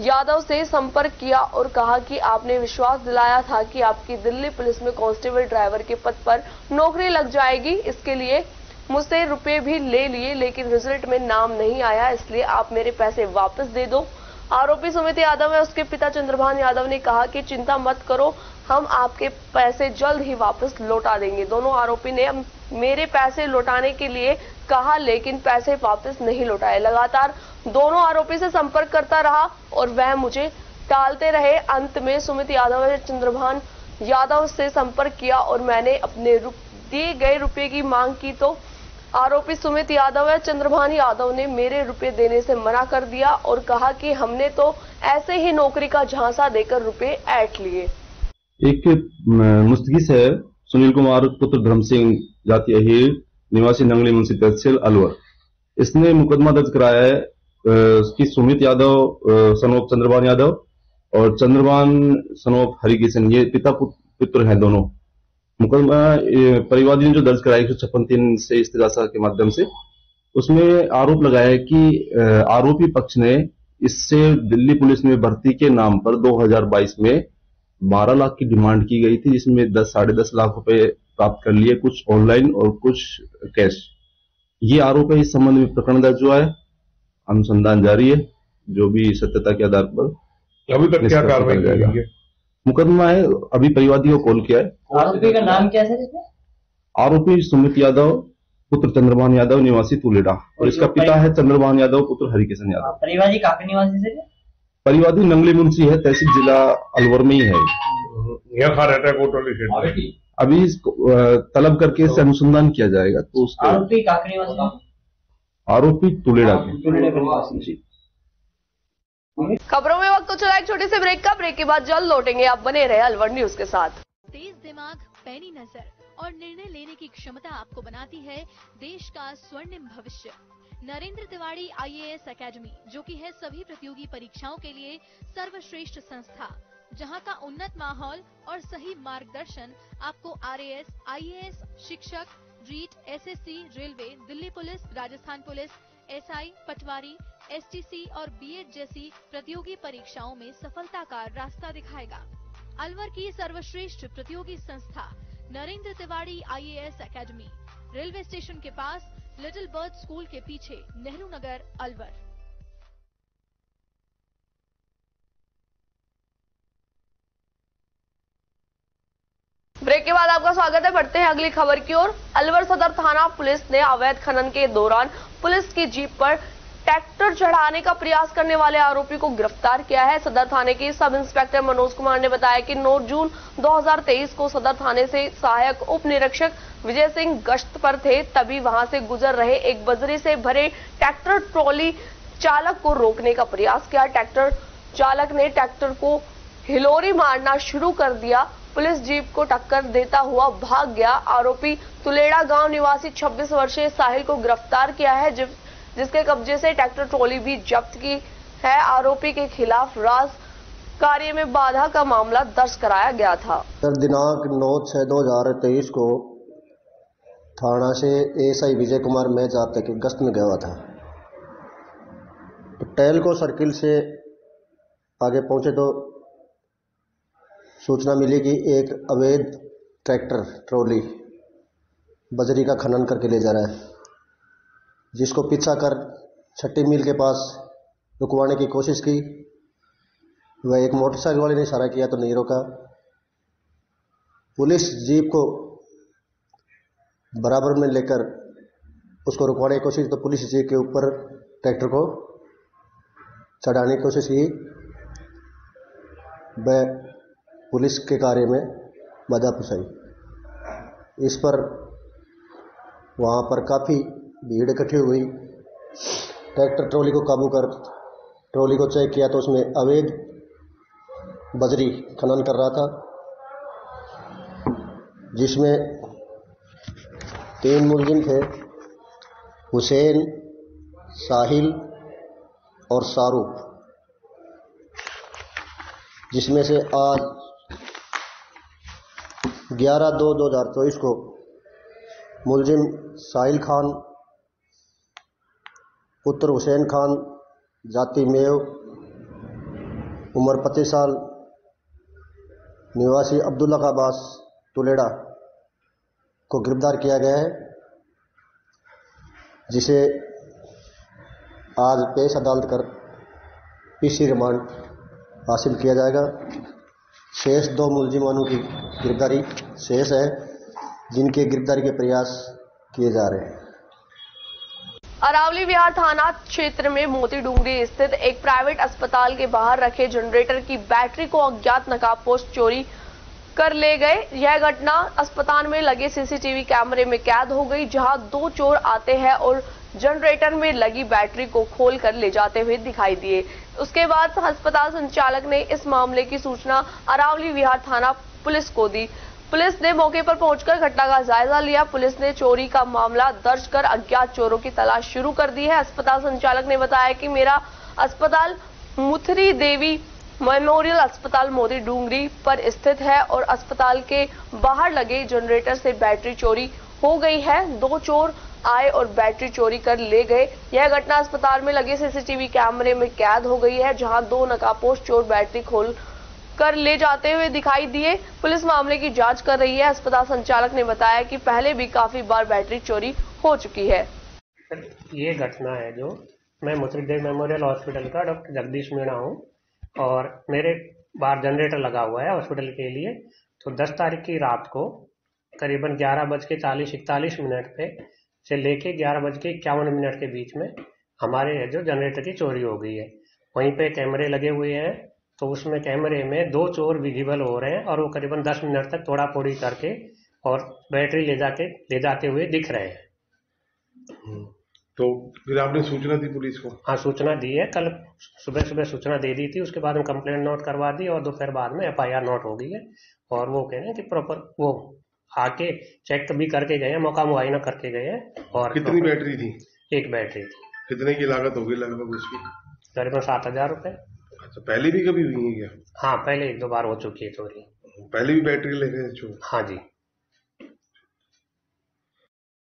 यादव से संपर्क किया और कहा कि आपने विश्वास दिलाया था कि आपकी दिल्ली पुलिस में कांस्टेबल ड्राइवर के पद पर नौकरी लग जाएगी। इसके लिए मुझसे रुपए भी ले लिए, लेकिन रिजल्ट में नाम नहीं आया, इसलिए आप मेरे पैसे वापस दे दो। आरोपी सुमित यादव व उसके पिता चंद्रभान यादव ने कहा कि चिंता मत करो, हम आपके पैसे जल्द ही वापस लौटा देंगे। दोनों आरोपी ने मेरे पैसे लौटाने के लिए कहा, लेकिन पैसे वापस नहीं लौटाए। लगातार दोनों आरोपी से संपर्क करता रहा और वह मुझे टालते रहे। अंत में सुमित यादव ने चंद्रभान यादव से संपर्क किया और मैंने अपने दिए गए रुपए की मांग की तो आरोपी सुमित यादव व चंद्रभान यादव ने मेरे रुपए देने से मना कर दिया और कहा कि हमने तो ऐसे ही नौकरी का झांसा देकर रुपए ऐंठ लिए। एक मुस्तगिस है सुनील कुमार पुत्र धर्म सिंह जाति अहीर निवासी नंगली मुंशी तहसील अलवर। इसने मुकदमा दर्ज कराया है कि सुमित यादव सनोप चंद्रभान यादव और चंद्रभान सनोप हरिकिशन, ये पिता पुत्र हैं दोनों। मुकदमा परिवादी ने जो दर्ज कराया 156(3) से इस्तिगासा के माध्यम से, उसमें आरोप लगाया है कि आरोपी पक्ष ने इससे दिल्ली पुलिस में भर्ती के नाम पर 2022 में 12 लाख की डिमांड की गई थी, जिसमें 10-10.5 लाख रुपए प्राप्त कर लिए, कुछ ऑनलाइन और कुछ कैश। ये आरोप है। इस संबंध में प्रकरण दर्ज हुआ है, अनुसंधान जारी है, जो भी सत्यता के आधार पर अभी तक क्या कार्रवाई की गई है? मुकदमा है, अभी परिवादी को कॉल किया है। आरोपी का नाम क्या है? आरोपी सुमित यादव पुत्र चंद्रभान यादव निवासी तुलेडा और इसका पिता है चंद्रभान यादव पुत्र हरिकिशन यादव। परिवादी कहाँ निवासी से? परिवादी नंगली मुंशी है, तहसील जिला अलवर में ही है। यहाँ खा रहता है कोटली। अभी तलब करके इससे अनुसंधान किया जाएगा। तो उसका आरोपी कहाँ निवासी? आरोपी तुलेडा के। खबरों में वक्त तो चला एक छोटे से ब्रेक का। ब्रेक के बाद जल्द लौटेंगे, आप बने रहे अलवर न्यूज के साथ। तेज दिमाग, पैनी नजर और निर्णय लेने की क्षमता आपको बनाती है देश का स्वर्णिम भविष्य। नरेंद्र तिवारी IAS एकेडमी, जो कि है सभी प्रतियोगी परीक्षाओं के लिए सर्वश्रेष्ठ संस्था, जहां का उन्नत माहौल और सही मार्गदर्शन आपको RAS, IAS, शिक्षक, REET, SSC, railway, Delhi police, Rajasthan police, SI, पटवारी, STC और BEd जैसी प्रतियोगी परीक्षाओं में सफलता का रास्ता दिखाएगा। अलवर की सर्वश्रेष्ठ प्रतियोगी संस्था Narendra Tiwari IAS academy, railway station के पास, लिटिल बर्ड स्कूल के पीछे, नेहरू नगर, अलवर। ब्रेक के बाद आपका स्वागत है। बढ़ते हैं अगली खबर की ओर। अलवर सदर थाना पुलिस ने अवैध खनन के दौरान पुलिस की जीप पर ट्रैक्टर चढ़ाने का प्रयास करने वाले आरोपी को गिरफ्तार किया है। सदर थाने के सब इंस्पेक्टर मनोज कुमार ने बताया कि 9 जून 2023 को सदर थाने से सहायक उप निरीक्षक विजय सिंह गश्त पर थे, तभी वहां से गुजर रहे एक बजरी से भरे ट्रैक्टर ट्रॉली चालक को रोकने का प्रयास किया। ट्रैक्टर चालक ने ट्रैक्टर को हिलोरी मारना शुरू कर दिया। पुलिस जीप को टक्कर देता हुआ भाग गया। आरोपी तुलेड़ा गांव निवासी 26 वर्षीय साहिल को गिरफ्तार किया है, जिसके कब्जे से ट्रैक्टर ट्रॉली भी जब्त की है। आरोपी के खिलाफ राज कार्य में बाधा का मामला दर्ज कराया गया था। दिनांक 9/6/2023 को थाना से ASI विजय कुमार मैं जाप्ते की गश्त में गया हुआ था। तो टेलको सर्किल से आगे पहुंचे तो सूचना मिली कि एक अवैध ट्रैक्टर ट्रॉली बजरी का खनन करके ले जा रहा है, जिसको पीछा कर छठी मील के पास रुकवाने की कोशिश की। वह एक मोटरसाइकिल वाले ने इशारा किया तो नहीं रोका। पुलिस जीप को बराबर में लेकर उसको रुकवाने की कोशिश, तो पुलिस जी के ऊपर ट्रैक्टर को चढ़ाने की कोशिश की। वह पुलिस के कार्य में बाधा पहुंचाई। इस पर वहाँ पर काफ़ी भीड़ इकट्ठी हुई। ट्रैक्टर ट्रॉली को काबू कर ट्रॉली को चेक किया तो उसमें अवैध बजरी खनन कर रहा था, जिसमें 3 मुलजिम थे, हुसैन, साहिल और शाहरुख, जिसमें से आज 11/2/2024 को मुलजिम साहिल खान पुत्र हुसैन खान, जाति मेव, उम्र 25 साल, निवासी अब्दुल्ला का बास तुलेड़ा को गिरफ्तार किया गया है, जिसे आज पेश अदालत कर पीसी रिमांड हासिल किया जाएगा। शेष 2 मुलजिमानों की गिरफ्तारी शेष है, जिनके गिरफ्तारी के प्रयास किए जा रहे हैं। अरावली विहार थाना क्षेत्र में मोती डूंगरी स्थित एक प्राइवेट अस्पताल के बाहर रखे जनरेटर की बैटरी को अज्ञात नकाबपोश चोरी कर ले गए। यह घटना अस्पताल में लगे सीसीटीवी कैमरे में कैद हो गई, जहां 2 चोर आते हैं और जनरेटर में लगी बैटरी को खोलकर ले जाते हुए दिखाई दिए। उसके बाद अस्पताल संचालक ने इस मामले की सूचना अरावली विहार थाना पुलिस को दी। पुलिस ने मौके पर पहुंचकर घटना का जायजा लिया। पुलिस ने चोरी का मामला दर्ज कर अज्ञात चोरों की तलाश शुरू कर दी है। अस्पताल संचालक ने बताया कि मेरा अस्पताल मुथरी देवी मेमोरियल अस्पताल मोती डूंगरी पर स्थित है और अस्पताल के बाहर लगे जनरेटर से बैटरी चोरी हो गई है। 2 चोर आए और बैटरी चोरी कर ले गए। यह घटना अस्पताल में लगे सीसीटीवी कैमरे में कैद हो गई है, जहां 2 नकाबपोश चोर बैटरी खोल कर ले जाते हुए दिखाई दिए। पुलिस मामले की जांच कर रही है। अस्पताल संचालक ने बताया कि पहले भी काफी बार बैटरी चोरी हो चुकी है। ये घटना है जो मैं मुत्रिदेव मेमोरियल हॉस्पिटल का डॉक्टर जगदीश मीणा हूँ और मेरे बाहर जनरेटर लगा हुआ है हॉस्पिटल के लिए। तो 10 तारीख की रात को करीबन 11:40-41 पे से लेके 11:51 के बीच में हमारे जो जनरेटर की चोरी हो गई है। वहीं पे कैमरे लगे हुए हैं, तो उसमें कैमरे में 2 चोर विजिबल हो रहे हैं और वो करीबन 10 मिनट तक तोड़ा फोड़ी करके और बैटरी ले जाते हुए दिख रहे हैं। तो फिर आपने सूचना दी पुलिस को? हाँ, सूचना दी है। कल सुबह सूचना दे दी थी। उसके बाद हम कंप्लेंट नोट करवा दी और दोपहर बाद में FIR नोट हो गई है। और वो कह रहे हैं कि प्रॉपर वो आके चेक भी करके गए हैं, मौका मुआयना करके गए हैं। और कितनी बैटरी थी? 1 बैटरी थी। कितने की लागत होगी लगभग उसकी? करीबन 7,000 रुपए। अच्छा, पहले भी कभी हुई है क्या? हाँ, पहले 1-2 बार हो चुकी है चोरी। पहले भी बैटरी ले गए चोर? हाँ जी।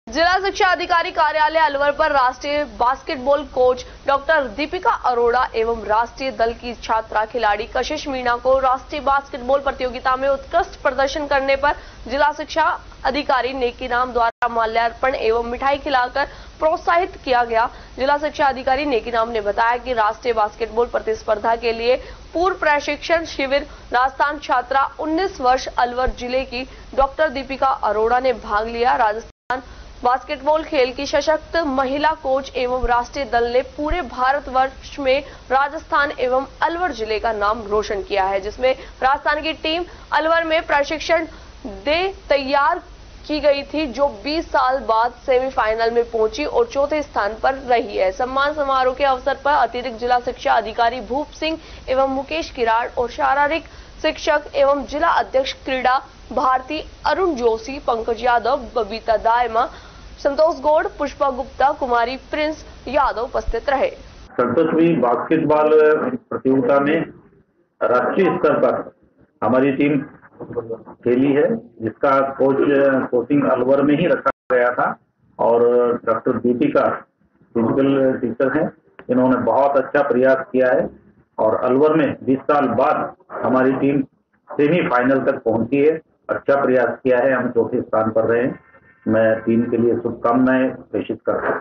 जिला शिक्षा अधिकारी कार्यालय अलवर पर राष्ट्रीय basketball coach doctor Deepika Arora एवं राष्ट्रीय दल की छात्रा खिलाड़ी कशिश मीणा को राष्ट्रीय बास्केटबॉल प्रतियोगिता में उत्कृष्ट प्रदर्शन करने पर जिला शिक्षा अधिकारी नेकीराम द्वारा माल्यार्पण एवं मिठाई खिलाकर प्रोत्साहित किया गया। जिला शिक्षा अधिकारी नेकीराम ने बताया कि राष्ट्रीय बास्केटबॉल प्रतिस्पर्धा के लिए पूर्व प्रशिक्षण शिविर राजस्थान छात्रा 19 वर्ष अलवर जिले की डॉक्टर दीपिका अरोड़ा ने भाग लिया। राजस्थान बास्केटबॉल खेल की सशक्त महिला कोच एवं राष्ट्रीय दल ने पूरे भारतवर्ष में राजस्थान एवं अलवर जिले का नाम रोशन किया है, जिसमें राजस्थान की टीम अलवर में प्रशिक्षण दे तैयार की गई थी, जो 20 साल बाद सेमीफाइनल में पहुंची और 4थे स्थान पर रही है। सम्मान समारोह के अवसर पर अतिरिक्त जिला शिक्षा अधिकारी भूप सिंह एवं मुकेश किराड़ और शारीरिक शिक्षक एवं जिला अध्यक्ष क्रीड़ा भारती अरुण जोशी, पंकज यादव, बबीता दायमा, संतोष गौड़, पुष्पा गुप्ता, कुमारी प्रिंस यादव उपस्थित रहे। संतोषवी बास्केटबॉल प्रतियोगिता में राष्ट्रीय स्तर पर हमारी टीम खेली है, जिसका कोचिंग अलवर में ही रखा गया था और डॉक्टर दीपिका फिजिकल टीचर हैं। इन्होंने बहुत अच्छा प्रयास किया है और अलवर में 20 साल बाद हमारी टीम सेमीफाइनल तक पहुंची है। अच्छा प्रयास किया है, हम 4थे स्थान पर रहे हैं। मैं टीम के लिए शुभकामनाएं प्रेषित करता हूं।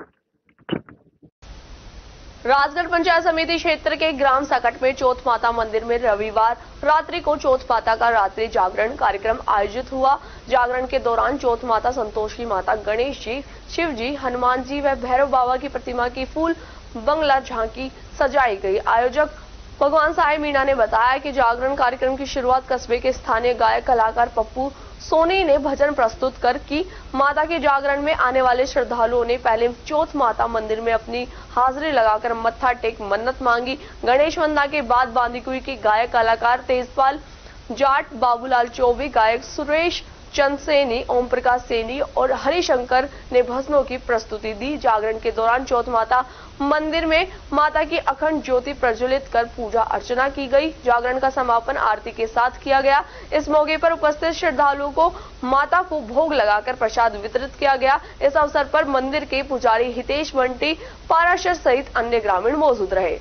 राजगढ़ पंचायत समिति क्षेत्र के ग्राम सकट में चौथ माता मंदिर में रविवार रात्रि को चौथ माता का रात्रि जागरण कार्यक्रम आयोजित हुआ। जागरण के दौरान चौथ माता, संतोषी माता, गणेश जी, शिव जी, हनुमान जी व भैरव बाबा की प्रतिमा की फूल बंगला झांकी सजाई गई। आयोजक भगवान साई मीणा ने बताया कि जागरण कार्यक्रम की शुरुआत कस्बे के स्थानीय गायक कलाकार पप्पू सोनी ने भजन प्रस्तुत कर की। माता के जागरण में आने वाले श्रद्धालुओं ने पहले चौथ माता मंदिर में अपनी हाजिरी लगाकर मत्था टेक मन्नत मांगी। गणेश वंदना के बाद बांदीकुई के गायक कलाकार तेजपाल जाट, बाबूलाल चौबे, गायक सुरेश चंद सैनी, ओम प्रकाश सैनी और हरिशंकर ने भजनों की प्रस्तुति दी। जागरण के दौरान चौथ माता मंदिर में माता की अखंड ज्योति प्रज्वलित कर पूजा अर्चना की गई। जागरण का समापन आरती के साथ किया गया। इस मौके पर उपस्थित श्रद्धालुओं को माता को भोग लगाकर प्रसाद वितरित किया गया। इस अवसर पर मंदिर के पुजारी हितेश बंटी, पाराशर सहित अन्य ग्रामीण मौजूद रहे।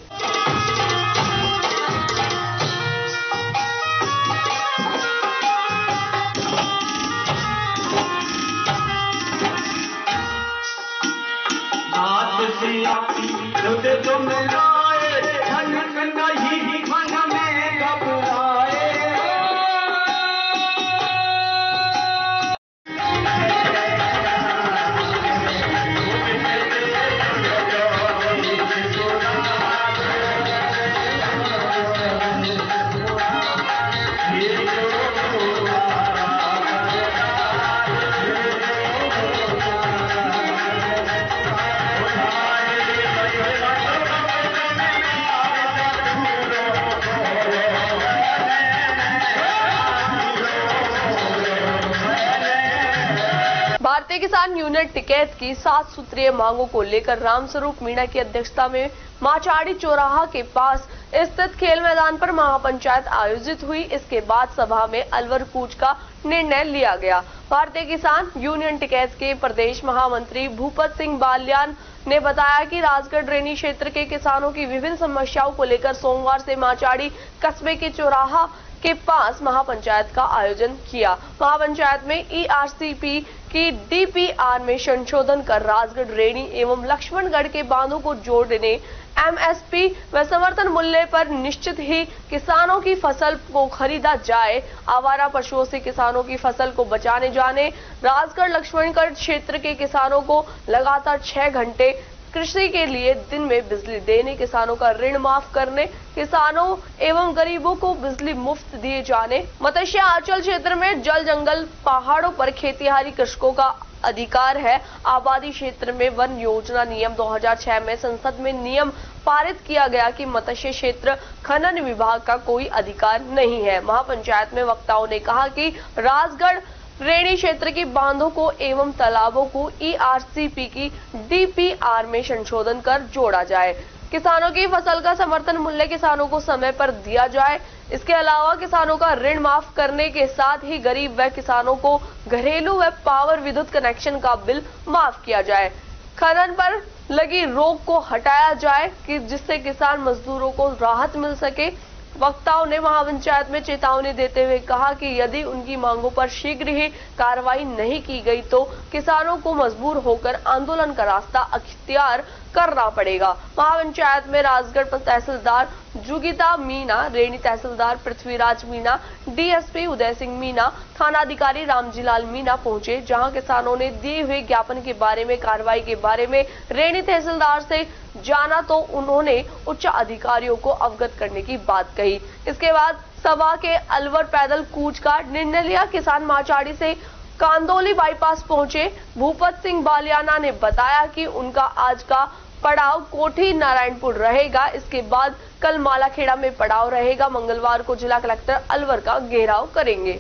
भारतीय किसान यूनियन टिकैत की 7 सूत्रीय मांगों को लेकर रामस्वरूप मीणा की अध्यक्षता में माचाड़ी चौराहा के पास स्थित खेल मैदान पर महापंचायत आयोजित हुई। इसके बाद सभा में अलवर कूच का निर्णय लिया गया। भारतीय किसान यूनियन टिकैत के प्रदेश महामंत्री भूपत सिंह बालियान ने बताया कि राजगढ़ रेनी क्षेत्र के किसानों की विभिन्न समस्याओं को लेकर सोमवार से माचाड़ी कस्बे के चौराहा के पास महापंचायत का आयोजन किया। महापंचायत में ईआरसीपी की डीपीआर में संशोधन कर राजगढ़, रेणी एवं लक्ष्मणगढ़ के बांधों को जोड़ने, एमएसपी व समर्थन मूल्य पर निश्चित ही किसानों की फसल को खरीदा जाए, आवारा पशुओं से किसानों की फसल को बचाने जाने, राजगढ़ लक्ष्मणगढ़ क्षेत्र के किसानों को लगातार 6 घंटे कृषि के लिए दिन में बिजली देने, किसानों का ऋण माफ करने, किसानों एवं गरीबों को बिजली मुफ्त दिए जाने, मत्स्य आंचल क्षेत्र में जल जंगल पहाड़ों पर खेतीहारी कृषकों का अधिकार है, आबादी क्षेत्र में वन योजना नियम 2006 में संसद में नियम पारित किया गया कि मत्स्य क्षेत्र खनन विभाग का कोई अधिकार नहीं है। महापंचायत में वक्ताओं ने कहा कि राजगढ़ रेणी क्षेत्र की बांधों को एवं तालाबों को ईआरसीपी की डीपीआर में संशोधन कर जोड़ा जाए, किसानों की फसल का समर्थन मूल्य किसानों को समय पर दिया जाए। इसके अलावा किसानों का ऋण माफ करने के साथ ही गरीब व किसानों को घरेलू व पावर विद्युत कनेक्शन का बिल माफ किया जाए। खनन पर लगी रोक को हटाया जाए कि जिससे किसान मजदूरों को राहत मिल सके। वक्ताओं ने महापंचायत में चेतावनी देते हुए कहा कि यदि उनकी मांगों पर शीघ्र ही कार्रवाई नहीं की गई तो किसानों को मजबूर होकर आंदोलन का रास्ता अख्तियार करना पड़ेगा। महापंचायत में राजगढ़ तहसीलदार जुगिता मीणा, रेणी तहसीलदार पृथ्वीराज मीणा, डीएसपी उदय सिंह मीणा, थानाधिकारी रामजीलाल मीणा पहुंचे, जहां किसानों ने दिए हुए ज्ञापन के बारे में कार्रवाई के बारे में रेणी तहसीलदार से जाना तो उन्होंने उच्च अधिकारियों को अवगत करने की बात कही। इसके बाद सभा के अलवर पैदल कूच का निर्णय लिया। किसान माचाड़ी से कांदोली बाईपास पहुंचे। भूपत सिंह बालियाना ने बताया कि उनका आज का पड़ाव कोठी नारायणपुर रहेगा। इसके बाद कल मालाखेड़ा में पड़ाव रहेगा। मंगलवार को जिला कलेक्टर अलवर का घेराव करेंगे।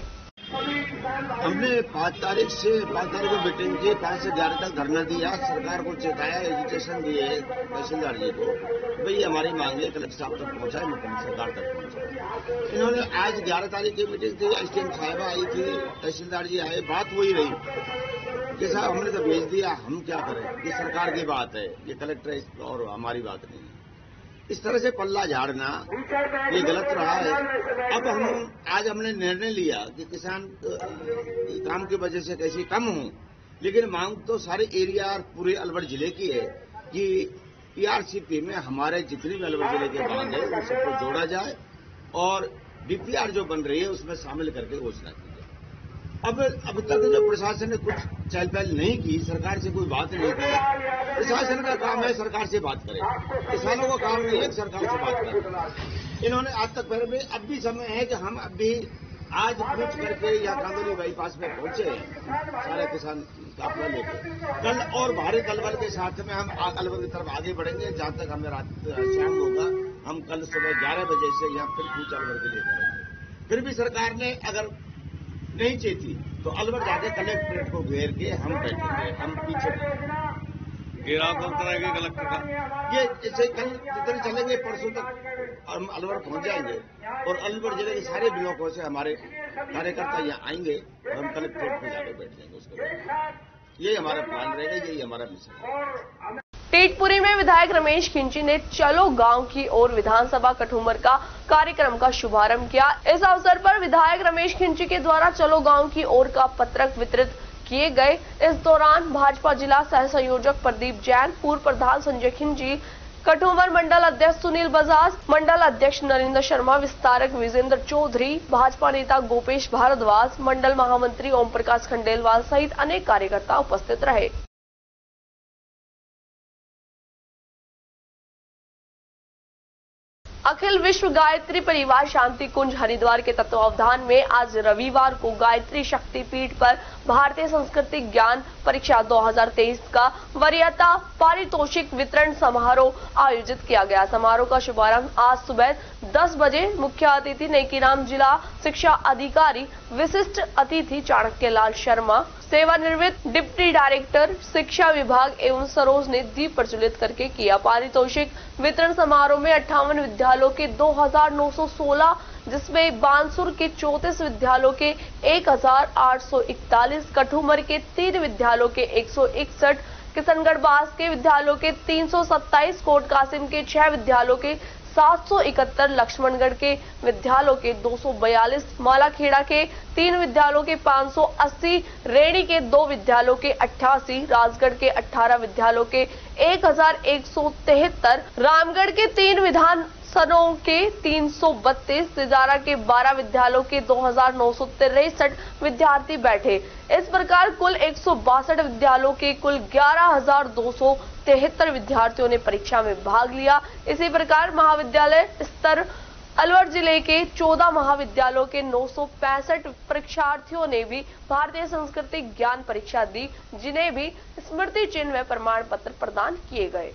हमने 5 तारीख को मीटिंग की, 5 से 11 तक धरना दिया, सरकार को चेताया, एजुकेशन दिए तहसीलदार जी को, भाई हमारी मांगे कलेक्टर साहब तक पहुंचाए, मुख्यमंत्री सरकार तक पहुंचाए। इन्होंने आज 11 तारीख की मीटिंग थी, एसडीएम साहिबा आई थी, तहसीलदार जी आए, बात वही रही कि साहब हमने तो भेज दिया, हम क्या करें, ये सरकार की बात है, ये कलेक्टर और हमारी बात नहीं है। इस तरह से पल्ला झाड़ना ये गलत रहा है। अब आज हमने निर्णय लिया कि किसान काम की वजह से कैसे कम हो, लेकिन मांग तो सारे एरिया और पूरे अलवर जिले की है कि पीआरसीपी में हमारे जितने भी अलवर जिले के बांध है उन सबको जोड़ा जाए और डीपीआर जो बन रही है उसमें शामिल करके घोषणा की जाए। अब तक जो प्रशासन ने कुछ चहल पहल नहीं की, सरकार से कोई बात नहीं की। प्रशासन का काम है सरकार से बात करे, किसानों का काम नहीं है सरकार से बात करे। इन्होंने आज तक पहले में अब भी समय है कि हम अब भी आज पूछ करके या कांदोली बाईपास में पहुंचे सारे किसान काफिला लेके कल और भारी दलबल के साथ में हम अलवर की तरफ आगे बढ़ेंगे। जहां तक हमें रात शाम होगा हम कल सुबह 11 बजे से यहाँ फिर कूच अलवर के लिए करेंगे। फिर भी सरकार ने अगर नहीं चाहती तो अलवर जाके कलेक्ट्रेट को घेर के हम बैठेंगे, हम पीछे घेराव कब कराएंगे कलेक्टर का? ये जैसे कल जितने चलेंगे परसों तक हम अलवर पहुंच जाएंगे और अलवर जिले के सारे ब्लॉकों से हमारे कार्यकर्ता यहाँ आएंगे और हम कलेक्ट्रेट में जाकर बैठ जाएंगे। उसके बाद ये हमारा प्लान रहेगा, यही हमारा मिशन है। टेटपुरी में विधायक रमेश खिंची ने चलो गांव की ओर विधानसभा कठुमर का कार्यक्रम का शुभारंभ किया। इस अवसर पर विधायक रमेश खिंची के द्वारा चलो गांव की ओर का पत्रक वितरित किए गए। इस दौरान भाजपा जिला सह संयोजक प्रदीप जैन, पूर्व प्रधान संजय खिंची, कठुमर मंडल अध्यक्ष सुनील बजाज, मंडल अध्यक्ष नरेंद्र शर्मा, विस्तारक विजेंद्र चौधरी, भाजपा नेता गोपेश भारद्वाज, मंडल महामंत्री ओम प्रकाश खंडेलवाल सहित अनेक कार्यकर्ता उपस्थित रहे। अखिल विश्व गायत्री परिवार शांति कुंज हरिद्वार के तत्वावधान में आज रविवार को गायत्री शक्तिपीठ पर भारतीय संस्कृति ज्ञान परीक्षा 2023 का वरीयता पारितोषिक वितरण समारोह आयोजित किया गया। समारोह का शुभारंभ आज सुबह 10 बजे मुख्य अतिथि नेकीराम जिला शिक्षा अधिकारी, विशिष्ट अतिथि चाणक्यलाल शर्मा, सेवानिवृत्त डिप्टी डायरेक्टर शिक्षा विभाग एवं सरोज ने दीप प्रज्वलित करके किया। पारितोषिक वितरण समारोह में 58 विद्यालयों के 2916, जिसमें बानसूर के 34 विद्यालयों के 1841, कठुमर के 3 विद्यालयों के 161, किशनगढ़ बास के विद्यालयों के 327, कोट कासिम के 6 विद्यालयों के 771, लक्ष्मणगढ़ के विद्यालयों के 242, मालाखेड़ा के 3 विद्यालयों के 580, रेणी के 2 विद्यालयों के 88, राजगढ़ के 18 विद्यालयों के 1173, रामगढ़ के 3 विधानसभाओं के 332, तिजारा के 12 विद्यालयों के 2963 विद्यार्थी बैठे। इस प्रकार कुल 162 विद्यालयों के कुल 11,273 विद्यार्थियों ने परीक्षा में भाग लिया। इसी प्रकार महाविद्यालय स्तर अलवर जिले के 14 महाविद्यालयों के 965 परीक्षार्थियों ने भी भारतीय संस्कृति ज्ञान परीक्षा दी, जिन्हें भी स्मृति चिन्ह व प्रमाण पत्र प्रदान किए गए।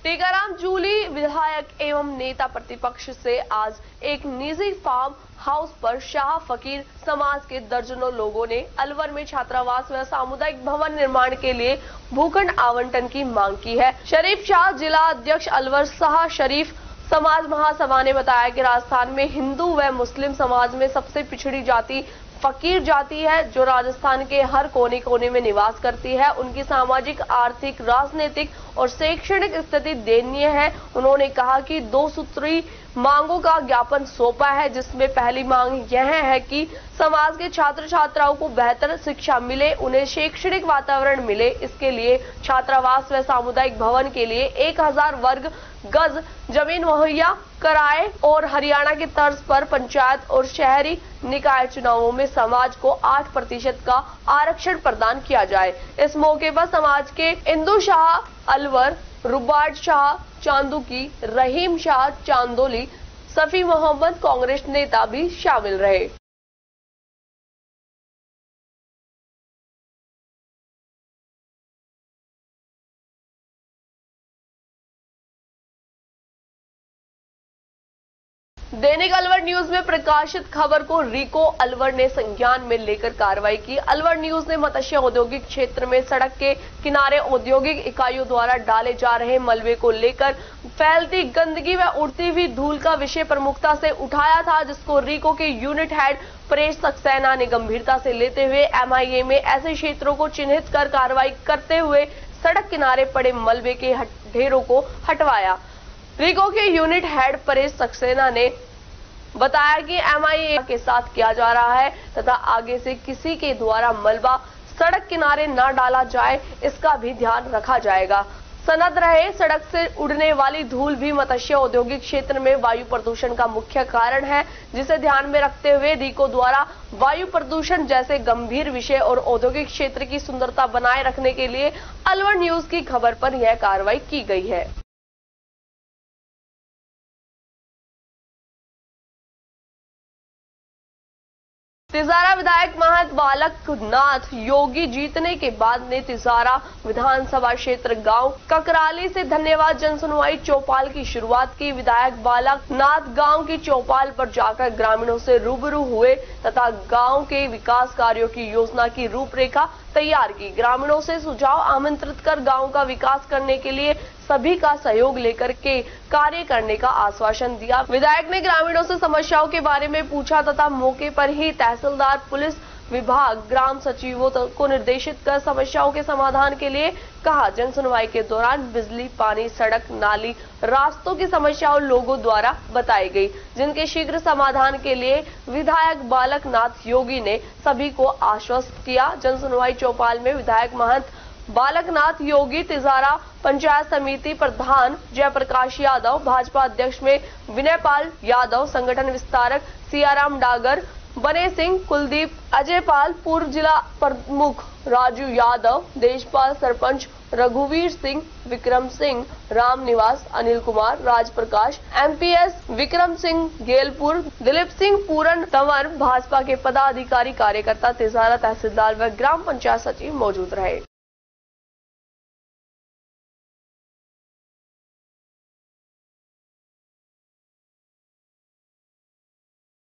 टीकाराम जूली विधायक एवं नेता प्रतिपक्ष से आज एक निजी फार्म हाउस पर शाह फकीर समाज के दर्जनों लोगों ने अलवर में छात्रावास व सामुदायिक भवन निर्माण के लिए भूखंड आवंटन की मांग की है। शरीफ शाह जिला अध्यक्ष अलवर शाह शरीफ समाज महासभा ने बताया कि राजस्थान में हिंदू व मुस्लिम समाज में सबसे पिछड़ी जाति फकीर जाति है, जो राजस्थान के हर कोने कोने में निवास करती है। उनकी सामाजिक, आर्थिक, राजनीतिक और शैक्षणिक स्थिति दयनीय है। उन्होंने कहा कि 2 सूत्री मांगों का ज्ञापन सौंपा है, जिसमें पहली मांग यह है कि समाज के छात्र छात्राओं को बेहतर शिक्षा मिले, उन्हें शैक्षणिक वातावरण मिले। इसके लिए छात्रावास व सामुदायिक भवन के लिए 1000 वर्ग गज जमीन मुहैया कराए और हरियाणा की तर्ज पर पंचायत और शहरी निकाय चुनावों में समाज को 8% का आरक्षण प्रदान किया जाए। इस मौके पर समाज के इंदु शाह अलवर, रुबार्ड शाह चांदुकी, रहीम शाह चांदोली, सफी मोहम्मद कांग्रेस नेता भी शामिल रहे। दैनिक अलवर न्यूज में प्रकाशित खबर को रिको अलवर ने संज्ञान में लेकर कार्रवाई की। अलवर न्यूज ने मत्स्य औद्योगिक क्षेत्र में सड़क के किनारे औद्योगिक इकाइयों द्वारा डाले जा रहे मलबे को लेकर फैलती गंदगी व उड़ती हुई धूल का विषय प्रमुखता से उठाया था, जिसको रिको के यूनिट हेड परेश सक्सेना ने गंभीरता से लेते हुए MIA में ऐसे क्षेत्रों को चिन्हित कर कार्रवाई करते हुए सड़क किनारे पड़े मलबे के ढेरों को हटवाया। रिको के यूनिट हेड परेश सक्सेना ने बताया कि MIA के साथ किया जा रहा है तथा आगे से किसी के द्वारा मलबा सड़क किनारे न डाला जाए, इसका भी ध्यान रखा जाएगा। सनद रहे, सड़क से उड़ने वाली धूल भी मत्स्य औद्योगिक क्षेत्र में वायु प्रदूषण का मुख्य कारण है, जिसे ध्यान में रखते हुए रीको द्वारा वायु प्रदूषण जैसे गंभीर विषय और औद्योगिक क्षेत्र की सुंदरता बनाए रखने के लिए अलवर न्यूज की खबर पर यह कार्रवाई की गई है। तिजारा विधायक महंत बालक नाथ योगी जीतने के बाद ने तिजारा विधानसभा क्षेत्र गांव ककराली से धन्यवाद जनसुनवाई चौपाल की शुरुआत की। विधायक बालक नाथ गांव की चौपाल पर जाकर ग्रामीणों से रूबरू हुए तथा गांव के विकास कार्यों की योजना की रूपरेखा तैयार की। ग्रामीणों से सुझाव आमंत्रित कर गांव का विकास करने के लिए सभी का सहयोग लेकर के कार्य करने का आश्वासन दिया। विधायक ने ग्रामीणों से समस्याओं के बारे में पूछा तथा मौके पर ही तहसीलदार, पुलिस विभाग, ग्राम सचिवों को निर्देशित कर समस्याओं के समाधान के लिए कहा। जनसुनवाई के दौरान बिजली, पानी, सड़क, नाली, रास्तों की समस्याओं लोगों द्वारा बताई गई, जिनके शीघ्र समाधान के लिए विधायक बालक नाथ योगी ने सभी को आश्वस्त किया। जनसुनवाई चौपाल में विधायक महंत बालकनाथ योगी, तिजारा पंचायत समिति प्रधान जयप्रकाश यादव, भाजपा अध्यक्ष में विनय पाल यादव, संगठन विस्तारक सियाराम डागर, बने सिंह, कुलदीप, अजय पाल, पूर्व जिला प्रमुख राजू यादव, देशपाल, सरपंच रघुवीर सिंह, विक्रम सिंह, राम निवास, अनिल कुमार, राज प्रकाश, MPS विक्रम सिंह गेलपुर, दिलीप सिंह पूरन तंवर, भाजपा के पदाधिकारी, कार्यकर्ता, तिजारा तहसीलदार व ग्राम पंचायत सचिव मौजूद रहे।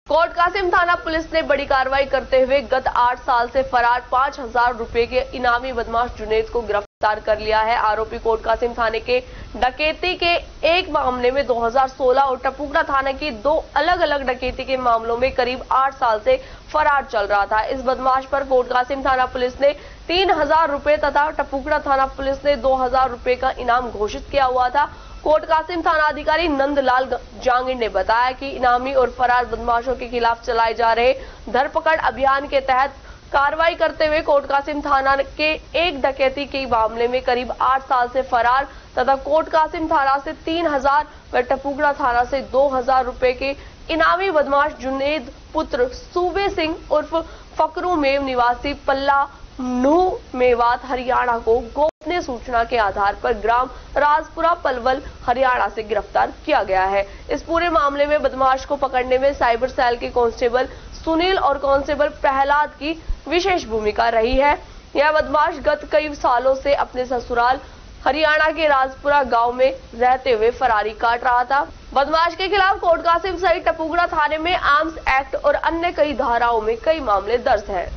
कोट कासिम थाना पुलिस ने बड़ी कार्रवाई करते हुए गत 8 साल से फरार 5,000 रुपए के इनामी बदमाश जुनेद को गिरफ्तार कर लिया है। आरोपी कोट कासिम थाने के डकैती के एक मामले में 2016 और टपुकड़ा थाने की 2 अलग-अलग डकैती के मामलों में करीब 8 साल से फरार चल रहा था। इस बदमाश पर कोट कासिम थाना पुलिस ने 3,000 रुपए तथा टपुकड़ा थाना पुलिस ने 2,000 रुपए का इनाम घोषित किया हुआ था। कोट कासिम थाना अधिकारी नंदलाल जांगिड़ ने बताया कि इनामी और फरार बदमाशों के खिलाफ चलाए जा रहे धरपकड़ अभियान के तहत कार्रवाई करते हुए कोट कासिम थाना के एक डकैती के मामले में करीब 8 साल से फरार तथा कोट कासिम थाना से 3,000 व टपुकड़ा थाना से 2,000 रुपए के इनामी बदमाश जुनेद पुत्र सूबे सिंह उर्फ फकरू मेव निवासी पल्ला नूह मेवात हरियाणा को गोपनीय सूचना के आधार पर ग्राम राजपुरा पलवल हरियाणा से गिरफ्तार किया गया है। इस पूरे मामले में बदमाश को पकड़ने में साइबर सेल के कांस्टेबल सुनील और कांस्टेबल प्रहलाद की विशेष भूमिका रही है। यह बदमाश गत कई सालों से अपने ससुराल हरियाणा के राजपुरा गांव में रहते हुए फरारी काट रहा था। बदमाश के खिलाफ कोट कासिम सहित टपुकड़ा थाने में आर्म्स एक्ट और अन्य कई धाराओं में कई मामले दर्ज हैं।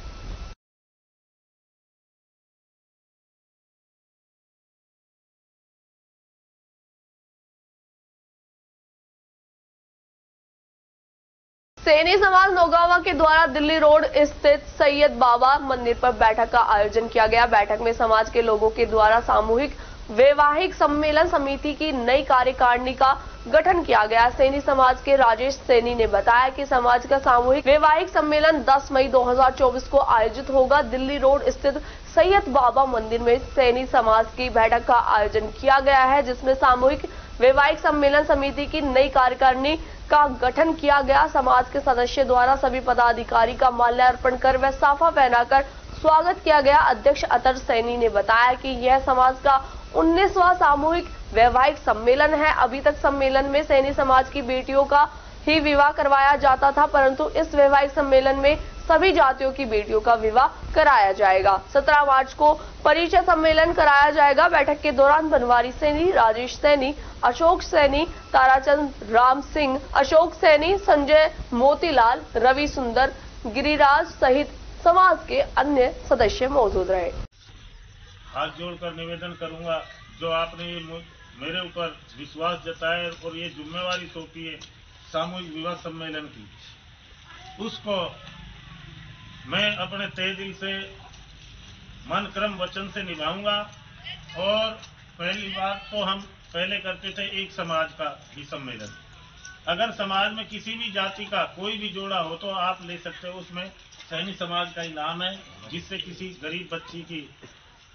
सैनी समाज नौगावा के द्वारा दिल्ली रोड स्थित सैयद बाबा मंदिर पर बैठक का आयोजन किया गया। बैठक में समाज के लोगों के द्वारा सामूहिक वैवाहिक सम्मेलन समिति की नई कार्यकारिणी का गठन किया गया। सैनी समाज के राजेश सैनी ने बताया कि समाज का सामूहिक वैवाहिक सम्मेलन 10 मई 2024 को आयोजित होगा। दिल्ली रोड स्थित सैयद बाबा मंदिर में सैनी समाज की बैठक का आयोजन किया गया है, जिसमें सामूहिक वैवाहिक सम्मेलन समिति की नई कार्यकारिणी का गठन किया गया। समाज के सदस्य द्वारा सभी पदाधिकारी का माल्यार्पण कर व साफा पहनाकर स्वागत किया गया। अध्यक्ष अतर सैनी ने बताया कि यह समाज का 19वां सामूहिक वैवाहिक सम्मेलन है। अभी तक सम्मेलन में सैनी समाज की बेटियों का ही विवाह करवाया जाता था, परंतु इस वैवाहिक सम्मेलन में सभी जातियों की बेटियों का विवाह कराया जाएगा। 17 मार्च को परिचय सम्मेलन कराया जाएगा। बैठक के दौरान बनवारी सैनी, राजेश सैनी, अशोक सैनी, ताराचंद राम सिंह, अशोक सैनी, संजय मोतीलाल, रवि सुंदर, गिरिराज सहित समाज के अन्य सदस्य मौजूद रहे। हाथ जोड़कर निवेदन करूंगा, जो आपने ये मेरे ऊपर विश्वास जताया और ये जिम्मेवारी सौंपी है सामूहिक विवाह सम्मेलन की, उसको मैं अपने तहे दिल से मन क्रम वचन से निभाऊंगा। और पहली बात तो हम पहले करते थे एक समाज का ही सम्मेलन, अगर समाज में किसी भी जाति का कोई भी जोड़ा हो तो आप ले सकते हो, उसमें सैनी समाज का इनाम है, जिससे किसी गरीब बच्ची की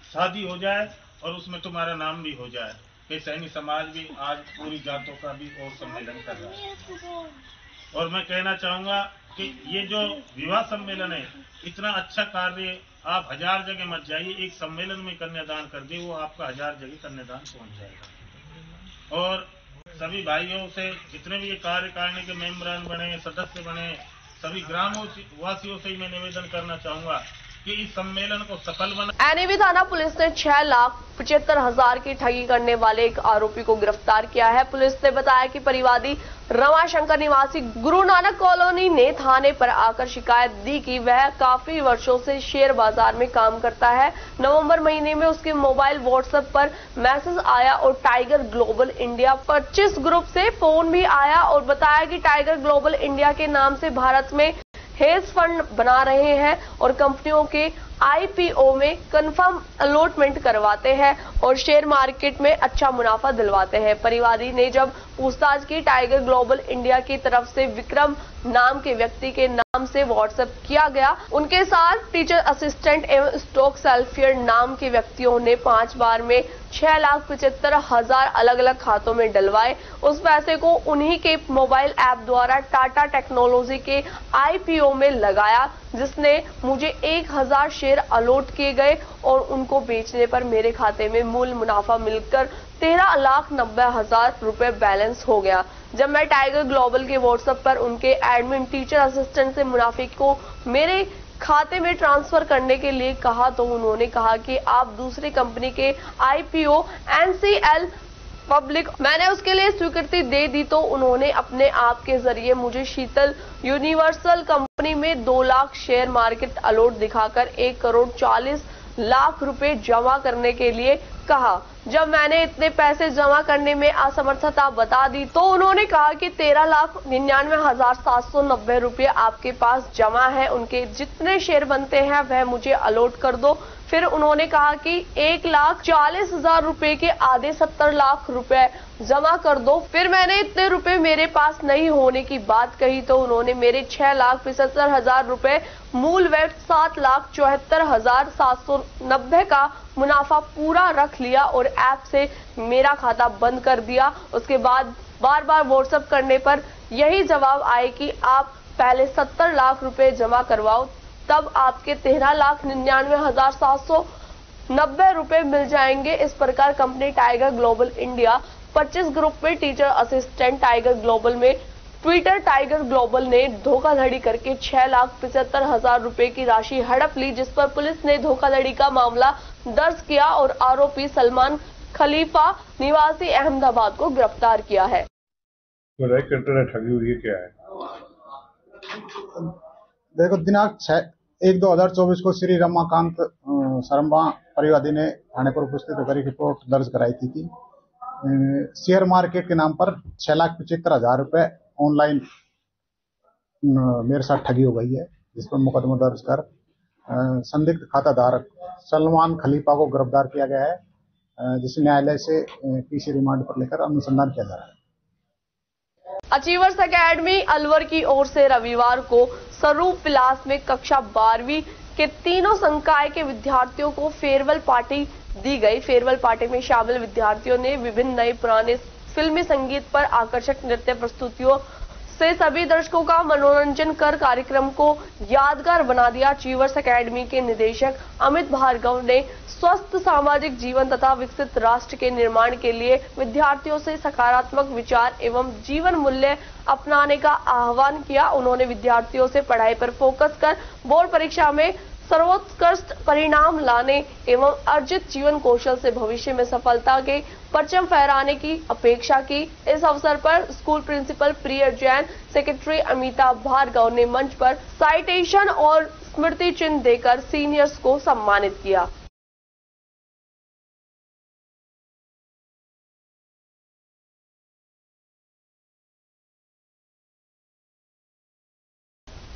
शादी हो जाए और उसमें तुम्हारा नाम भी हो जाए। कि सैनी समाज भी आज पूरी जातों का भी और सम्मेलन कर रहा है। और मैं कहना चाहूंगा कि ये जो विवाह सम्मेलन है, इतना अच्छा कार्य आप 1000 जगह मत जाइए, एक सम्मेलन में कन्यादान कर दे, वो आपका 1000 जगह कन्यादान पहुंच जाएगा। और सभी भाइयों से, जितने भी ये कार्यकारिणी के मेंबरान बने, सदस्य बने, सभी ग्रामवासियों से मैं निवेदन करना चाहूंगा कि इस सम्मेलन को सफल बना। एनएबी थाना पुलिस ने 6,75,000 की ठगी करने वाले एक आरोपी को गिरफ्तार किया है। पुलिस ने बताया कि परिवादी रमाशंकर निवासी गुरु नानक कॉलोनी ने थाने पर आकर शिकायत दी कि वह काफी वर्षों से शेयर बाजार में काम करता है। नवंबर महीने में उसके मोबाइल व्हाट्सएप पर मैसेज आया और टाइगर ग्लोबल इंडिया 25 ग्रुप से फोन भी आया और बताया कि टाइगर ग्लोबल इंडिया के नाम से भारत में हेज फंड बना रहे हैं और कंपनियों के आईपीओ में कंफर्म अलॉटमेंट करवाते हैं और शेयर मार्केट में अच्छा मुनाफा दिलवाते हैं। परिवादी ने जब पूछताछ की, टाइगर ग्लोबल इंडिया की तरफ से विक्रम नाम के व्यक्ति के नाम से व्हाट्सएप किया गया। उनके साथ टीचर असिस्टेंट एवं स्टॉक सेल्फियर नाम के व्यक्तियों ने 5 बार में 6,75,000 अलग अलग खातों में डलवाए। उस पैसे को उन्हीं के मोबाइल ऐप द्वारा टाटा टेक्नोलॉजी के आईपीओ में लगाया, जिसने मुझे 1000 शेयर अलॉट किए गए और उनको बेचने पर मेरे खाते में मूल मुनाफा मिलकर 13,90,000 रुपए बैलेंस हो गया। जब मैं टाइगर ग्लोबल के व्हाट्सएप पर उनके एडमिन टीचर असिस्टेंट से मुनाफे को मेरे खाते में ट्रांसफर करने के लिए कहा तो उन्होंने कहा कि आप दूसरी कंपनी के आईपीओ एनसीएल पब्लिक, मैंने उसके लिए स्वीकृति दे दी तो उन्होंने अपने आप के जरिए मुझे शीतल यूनिवर्सल कंपनी में 2 लाख शेयर मार्केट अलॉट दिखाकर 1,40,00,000 रुपए जमा करने के लिए कहा। जब मैंने इतने पैसे जमा करने में असमर्थता बता दी तो उन्होंने कहा कि 13,99,790 रुपए आपके पास जमा है, उनके जितने शेयर बनते हैं वह मुझे अलॉट कर दो। फिर उन्होंने कहा कि 1,40,000 रुपए के आधे 70 लाख रुपए जमा कर दो। फिर मैंने इतने रुपए मेरे पास नहीं होने की बात कही तो उन्होंने मेरे 6,75,000 रुपए मूल व 7,74,790 का मुनाफा पूरा रख लिया और ऐप से मेरा खाता बंद कर दिया। उसके बाद बार बार व्हाट्सएप करने पर यही जवाब आए कि आप पहले 70 लाख रुपए जमा करवाओ, तब आपके 13,99,790 रुपए मिल जाएंगे। इस प्रकार company tiger global India 25 group में टीचर असिस्टेंट टाइगर ग्लोबल में ट्विटर टाइगर ग्लोबल ने धोखाधड़ी करके 6,75,000 रुपए की राशि हड़प ली, जिस पर पुलिस ने धोखाधड़ी का मामला दर्ज किया और आरोपी सलमान खलीफा निवासी अहमदाबाद को गिरफ्तार किया है। ठगी हुई क्या है? देखो, दिनांक 6/1/2024 को श्री रमाकांत शर्मा परिवादी ने थाने पर उपस्थित होकर एक रिपोर्ट दर्ज कराई थी कि शेयर मार्केट के नाम पर 6,75,000 रुपए ऑनलाइन मेरे साथ ठगी हो गई है, जिस पर मुकदमा दर्ज कर संदिग्ध खाताधारक सलमान खलीफा को गिरफ्तार किया गया है, जिसे न्यायालय से पीसी रिमांड पर लेकर अनुसंधान किया जा रहा है। अचीवर्स एकेडमी अलवर की ओर से रविवार को स्वरूप विलास में कक्षा 12वीं के तीनों संकाय के विद्यार्थियों को फेयरवेल पार्टी दी गई। फेयरवेल पार्टी में शामिल विद्यार्थियों ने विभिन्न नए पुराने फिल्मी संगीत पर आकर्षक नृत्य प्रस्तुतियों से सभी दर्शकों का मनोरंजन कर कार्यक्रम को यादगार बना दिया। अचीवर्स एकेडमी के निदेशक अमित भार्गव ने स्वस्थ सामाजिक जीवन तथा विकसित राष्ट्र के निर्माण के लिए विद्यार्थियों से सकारात्मक विचार एवं जीवन मूल्य अपनाने का आह्वान किया। उन्होंने विद्यार्थियों से पढ़ाई पर फोकस कर बोर्ड परीक्षा में सर्वोत्कृष्ट परिणाम लाने एवं अर्जित जीवन कौशल से भविष्य में सफलता के परचम फहराने की अपेक्षा की। इस अवसर पर स्कूल प्रिंसिपल प्रिय जैन, सेक्रेटरी अमिता भार्गव ने मंच पर साइटेशन और स्मृति चिन्ह देकर सीनियर्स को सम्मानित किया।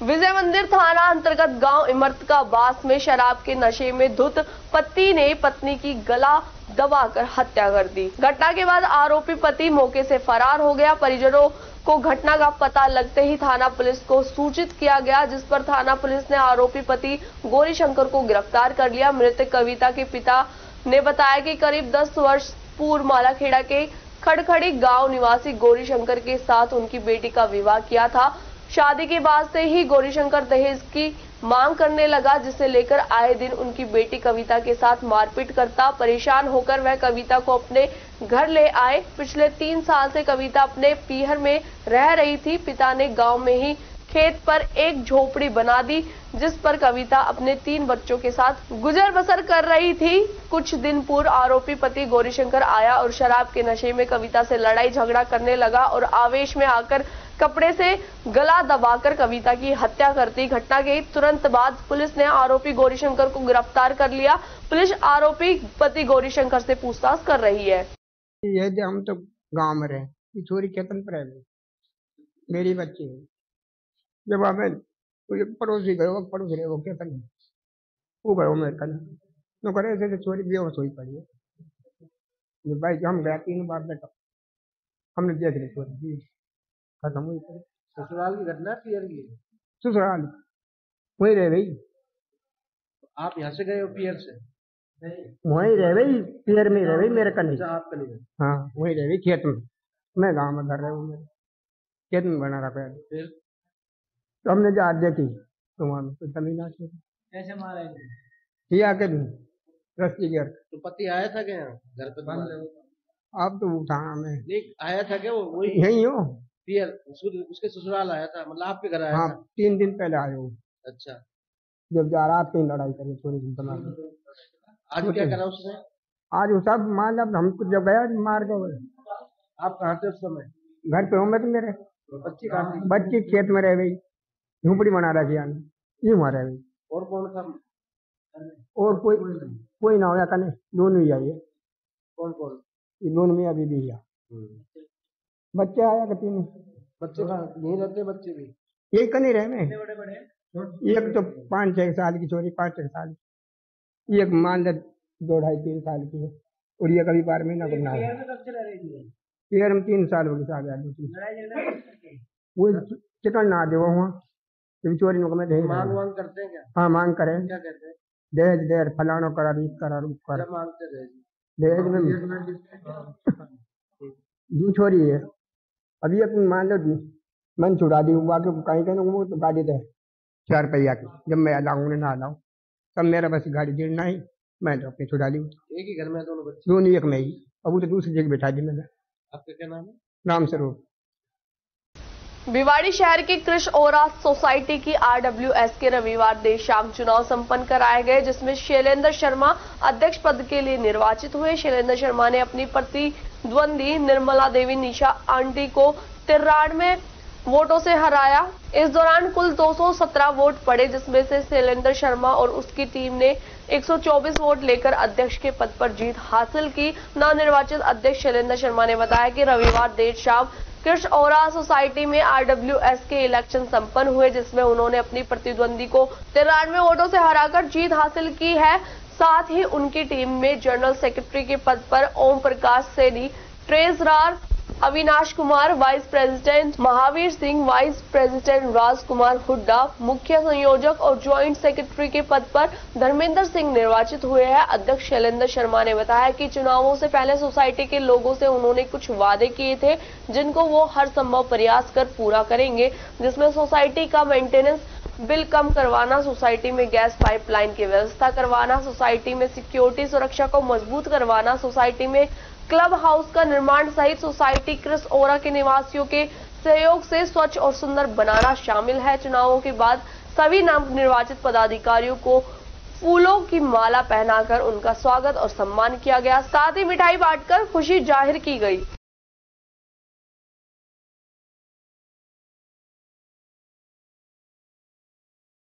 विजय मंदिर थाना अंतर्गत गांव इमरतकाबास में शराब के नशे में धुत पति ने पत्नी की गला दबाकर हत्या कर दी। घटना के बाद आरोपी पति मौके से फरार हो गया। परिजनों को घटना का पता लगते ही थाना पुलिस को सूचित किया गया, जिस पर थाना पुलिस ने आरोपी पति गौरीशंकर को गिरफ्तार कर लिया। मृतक कविता के पिता ने बताया कि करीब 10 वर्ष पूर्व मालाखेड़ा के खड़खड़ी गांव निवासी गौरीशंकर के साथ उनकी बेटी का विवाह किया था। शादी के बाद से ही गौरीशंकर दहेज की मांग करने लगा, जिसे लेकर आए दिन उनकी बेटी कविता के साथ मारपीट करता। परेशान होकर वह कविता को अपने घर ले आए। पिछले 3 साल से कविता अपने पीहर में रह रही थी। पिता ने गांव में ही खेत पर एक झोपड़ी बना दी, जिस पर कविता अपने 3 बच्चों के साथ गुजर बसर कर रही थी। कुछ दिन पूर्व आरोपी पति गौरीशंकर आया और शराब के नशे में कविता से लड़ाई झगड़ा करने लगा और आवेश में आकर कपड़े से गला दबाकर कविता की हत्या कर दी। घटना के तुरंत बाद पुलिस ने आरोपी गौरीशंकर को गिरफ्तार कर लिया। पुलिस आरोपी पति गौरीशंकर से पूछताछ कर रही है। ये हम तो गांव में रहे, ये छोरी खेतन पर है, मेरी बच्ची है। जब हमें पड़ोसी गए, पड़ोस रहे वो खेतन वो गए मेरे कल तो करे ऐसे छोरी बेहोश हुई पड़ी है। भाई हम गया 3 बार बेटा, हमने देख ली छोरी खत्म हुई पड़ी। ससुराल की घटना पियर की ससुराल वही रह गई। आप यहाँ से गए हो पियर से? वही रह गई, पियर में रह गई मेरे कन्नी। आप कल? हाँ वही रह गई खेत में। मैं गाँव में घर रहा हूँ, खेत में बना रखा है। फिर तो हमने जो आज देखी तो वहाँ तो जमीन आती कैसे मारा किया के रस्ती घर। तो पति आया था क्या घर पे? अब तो उठा में नहीं आया था क्या? वो वही यही हो पियर उसके ससुराल आया था, मतलब आपके घर आया हाँ, था? 3 दिन पहले आए हो। अच्छा, जब जा रहा कहीं लड़ाई करी थोड़ी दिन तमाम। आज क्या करा उसने? आज वो सब मान लो हमको जब गया मार के। आप कहाँ थे उस समय? घर पे हूँ मैं तो मेरे बच्ची खेत में रह गई, झूपड़ी बना रखी ये वहाँ रह गई। और कौन था? और कोई ना होया कने, दोनों ही आई है। कौन कौन? ये दोनों में अभी भी है। बच्चे आया कि 3 बच्चे नहीं रहते? बच्चे भी यही कने रहे में। एक तो 5-6 साल की छोरी, 5-6 साल की, एक मान ले 2-2.5-3 साल की है, और ये कभी 12 महीना को ना पियर में 3 साल हो गए शादी। वो चिकन ना दे वहाँ चोरी में मांग वांग करते हैं क्या? हाँ मांग करे, क्या कहते हैं? दहेज फलाना करा रीत करा रूप कर मांगते दहेज में 2 छोरी है। अभी एक मान लो मन छुड़ा दी बाकी कहीं कहीं तो गाड़ी दे 4 पहिया की, जब मैं अलाऊँ ना अलाऊँ तब मेरा बस गाड़ी गिरना ही, मैं तो अपने छुड़ा ली। एक ही घर में दोनों बच्चे? दोनों एक में ही। अब वो तो दूसरी जगह बैठा दी मैंने। आपका क्या नाम है? नाम स्वरूप। भिवाड़ी शहर की कृष ओरा सोसाइटी की RWS के रविवार देर शाम चुनाव संपन्न कराए गए, जिसमें शैलेंद्र शर्मा अध्यक्ष पद के लिए निर्वाचित हुए। शैलेंद्र शर्मा ने अपनी प्रतिद्वंदी निर्मला देवी निशा आंटी को 93 वोटों से हराया। इस दौरान कुल 217 वोट पड़े, जिसमें से शैलेंद्र शर्मा और उसकी टीम ने 124 वोट लेकर अध्यक्ष के पद पर जीत हासिल की। नवनिर्वाचित अध्यक्ष शैलेंद्र शर्मा ने बताया कि रविवार देर शाम कृष ओरा सोसाइटी में RWS के इलेक्शन संपन्न हुए, जिसमें उन्होंने अपनी प्रतिद्वंदी को 93 वोटों से हराकर जीत हासिल की है। साथ ही उनकी टीम में जनरल सेक्रेटरी के पद पर Om Prakash Saini, treasurer Avinash Kumar, vice president Mahavir Singh, vice president Rajkumar Hooda, मुख्य संयोजक और ज्वाइंट सेक्रेटरी के पद पर धर्मेंद्र सिंह निर्वाचित हुए हैं। अध्यक्ष शैलेंद्र शर्मा ने बताया कि चुनावों से पहले सोसाइटी के लोगों से उन्होंने कुछ वादे किए थे, जिनको वो हर संभव प्रयास कर पूरा करेंगे, जिसमें सोसाइटी का मेंटेनेंस बिल कम करवाना, सोसाइटी में गैस पाइपलाइन की व्यवस्था करवाना, सोसाइटी में सिक्योरिटी सुरक्षा को मजबूत करवाना, सोसाइटी में क्लब हाउस का निर्माण सहित सोसाइटी कृष ओरा के निवासियों के सहयोग से स्वच्छ और सुंदर बनाना शामिल है। चुनावों के बाद सभी नवनिर्वाचित पदाधिकारियों को फूलों की माला पहनाकर उनका स्वागत और सम्मान किया गया। साथ ही मिठाई बांटकर खुशी जाहिर की गई।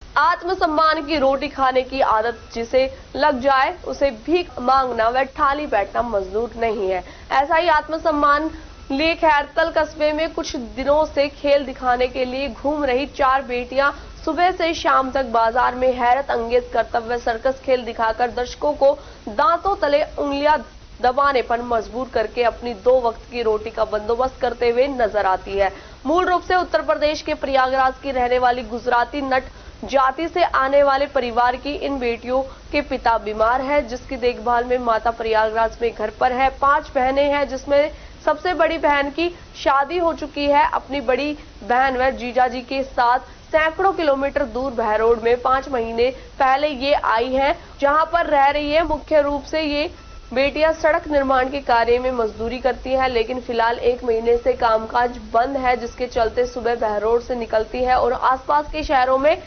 आत्मसम्मान की रोटी खाने की आदत जिसे लग जाए उसे भीख मांगना व ठाली बैठना मंजूर नहीं है। ऐसा ही आत्मसम्मान लिए खैरतल कस्बे में कुछ दिनों से खेल दिखाने के लिए घूम रही 4 बेटियां सुबह से शाम तक बाजार में हैरत अंगेज कर्तव्य सर्कस खेल दिखाकर दर्शकों को दांतों तले उंगलियां दबाने पर मजबूर करके अपनी 2 वक्त की रोटी का बंदोबस्त करते हुए नजर आती है। मूल रूप से उत्तर प्रदेश के प्रयागराज की रहने वाली गुजराती नट जाति से आने वाले परिवार की इन बेटियों के पिता बीमार है, जिसकी देखभाल में माता प्रयागराज में घर पर है। 5 बहनें हैं, जिसमें सबसे बड़ी बहन की शादी हो चुकी है। अपनी बड़ी बहन व जीजाजी के साथ सैकड़ों किलोमीटर दूर बहरोड में 5 महीने पहले ये आई है, जहां पर रह रही है। मुख्य रूप से ये बेटियां सड़क निर्माण के कार्य में मजदूरी करती हैं, लेकिन फिलहाल 1 महीने से कामकाज बंद है, जिसके चलते सुबह बहरोड से निकलती है और आसपास के शहरों में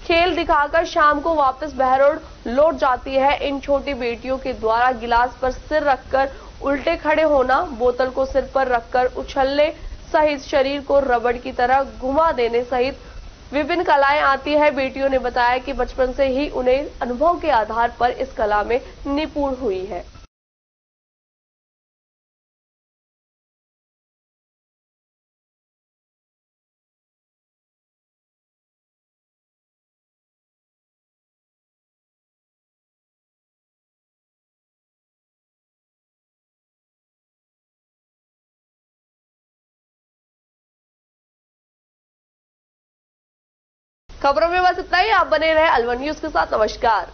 खेल दिखाकर शाम को वापस बहरोड लौट जाती है। इन छोटी बेटियों के द्वारा गिलास पर सिर रखकर उल्टे खड़े होना, बोतल को सिर पर रखकर उछलने सहित शरीर को रबड़ की तरह घुमा देने सहित विभिन्न कलाएं आती है। बेटियों ने बताया कि बचपन से ही उन्हें अनुभव के आधार पर इस कला में निपुण हुई है। खबरों में बस इतना ही। आप बने रहे अलवन न्यूज के साथ। नमस्कार।